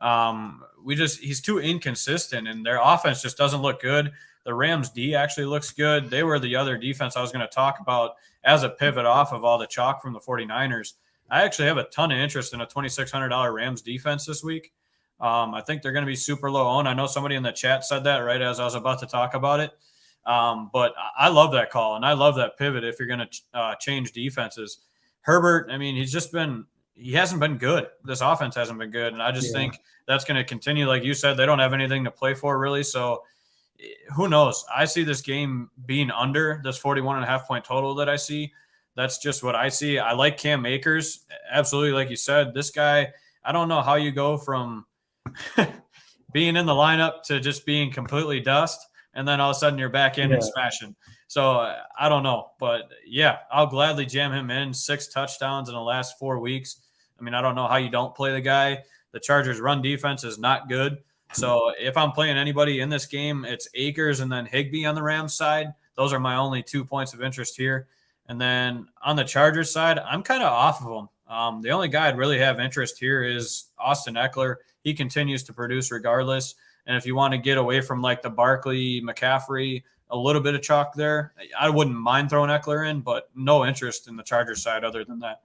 He's too inconsistent, and their offense just doesn't look good. The Rams D actually looks good. They were the other defense I was going to talk about as a pivot off of all the chalk from the 49ers. I actually have a ton of interest in a $2,600 Rams defense this week. I think they're going to be super low owned. I know somebody in the chat said that right as I was about to talk about it. But I love that call, and I love that pivot if you're going to change defenses. Herbert, I mean, he hasn't been good. This offense hasn't been good, and I just think that's going to continue. Like you said, they don't have anything to play for really, so who knows? I see this game being under this 41.5-point total that I see. That's just what I see. I like Cam Akers. Absolutely, like you said, this guy, I don't know how you go from being in the lineup to just being completely dust, and then all of a sudden you're back in and smashing. So I don't know. But, yeah, I'll gladly jam him in. 6 touchdowns in the last 4 weeks. I mean, I don't know how you don't play the guy. The Chargers' run defense is not good. So if I'm playing anybody in this game, it's Akers and then Higbee on the Rams side. Those are my only 2 points of interest here. And then on the Chargers side, I'm kind of off of them. The only guy I'd really have interest here is Austin Eckler. He continues to produce regardless. And if you want to get away from like the Barkley, McCaffrey, a little bit of chalk there, I wouldn't mind throwing Eckler in, but no interest in the Chargers side other than that.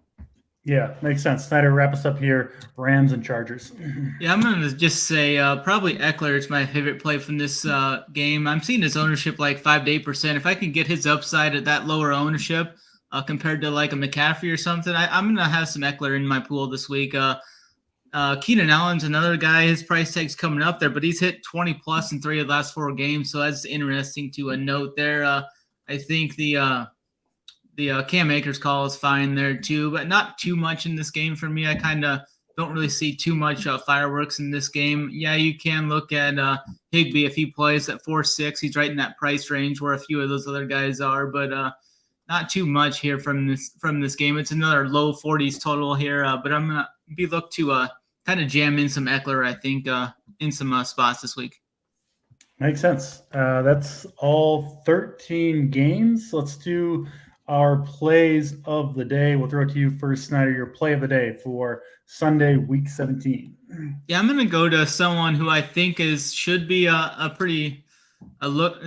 Yeah, makes sense. Snyder, wrap us up here. Rams and Chargers. Yeah, I'm going to just say probably Eckler is my favorite play from this game. I'm seeing his ownership like 5 to 8%. If I can get his upside at that lower ownership compared to like a McCaffrey or something, I'm going to have some Eckler in my pool this week. Keenan Allen's another guy. His price tag's coming up there, but he's hit 20+ in 3 of the last 4 games, so that's interesting to note there. I think the Cam Akers call is fine there too, but not too much in this game for me. I kind of don't really see too much fireworks in this game. Yeah, you can look at Higbee if he plays at 4.6. He's right in that price range where a few of those other guys are, but not too much here from this game. It's another low 40s total here, but I'm gonna be look to kind of jam in some Eckler, I think, in some spots this week. Makes sense. That's all 13 games. Let's do our plays of the day. We'll throw it to you first, Snyder, your play of the day for Sunday, week 17. Yeah, I'm going to go to someone who I think should be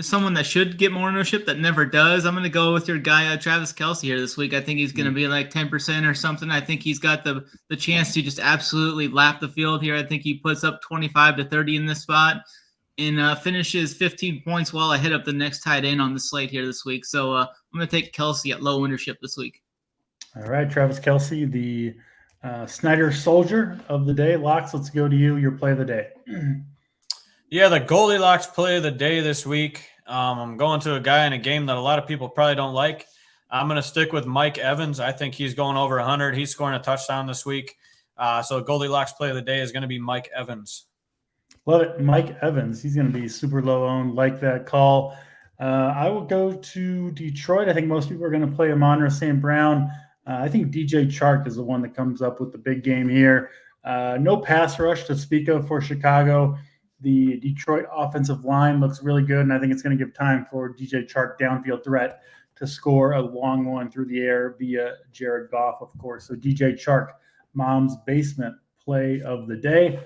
someone that should get more ownership that never does. I'm going to go with your guy, Travis Kelce here this week. I think he's going to be like 10% or something. I think he's got the chance to just absolutely lap the field here. I think he puts up 25 to 30 in this spot and finishes 15 points well ahead of the next tight end on the slate here this week. So I'm going to take Kelce at low ownership this week. All right, Travis Kelce, the Snyder soldier of the day. Lox, let's go to you, your play of the day. Yeah, the Goldilocks play of the day this week. I'm going to a guy in a game that a lot of people probably don't like. I'm going to stick with Mike Evans. I think he's going over 100. He's scoring a touchdown this week. So Goldilocks play of the day is going to be Mike Evans. Love it. Mike Evans. He's going to be super low owned. Like that call. I will go to Detroit. I think most people are going to play Amon-Ra St. Brown. I think DJ Chark is the one that comes up with the big game here. No pass rush to speak of for Chicago. The Detroit offensive line looks really good, and I think it's going to give time for DJ Chark downfield threat to score a long one through the air via Jared Goff, of course. So DJ Chark, Mom's Basement play of the day.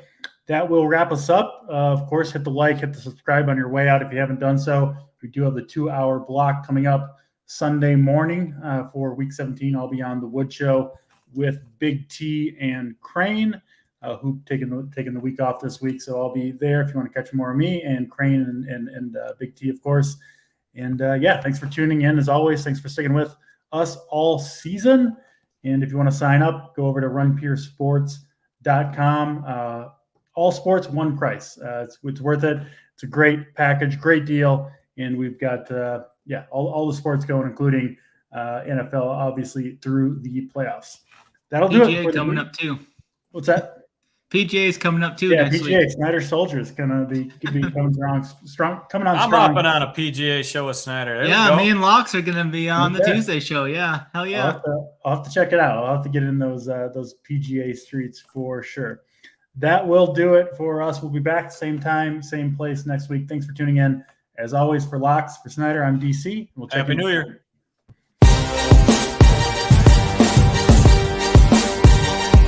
That will wrap us up. Of course, hit the like, hit the subscribe on your way out if you haven't done so. We do have the 2-hour block coming up Sunday morning for Week 17. I'll be on the Wood Show with Big T and Crane, who taking the week off this week. So I'll be there if you want to catch more of me and Crane and Big T, of course. And thanks for tuning in as always. Thanks for sticking with us all season. And if you want to sign up, go over to runpuresports.com. All sports, one price. It's worth it. It's a great package, great deal. And we've got, all the sports going, including NFL, obviously, through the playoffs. That'll do it. PGA coming up, too. What's that? PGA is coming up, too, Yeah, next PGA, week. Snyder Soldier is going to be coming strong. Coming on I'm strong. hopping on a PGA show with Snyder. There Yeah, we go. me and Locks are going to be on the Okay. Tuesday show. Yeah, hell yeah. I'll have to check it out. I'll have to get in those PGA streets for sure. That will do it for us. We'll be back same time, same place next week. Thanks for tuning in. As always, for Locks, for Snyder, I'm DC. We'll check Happy New Year.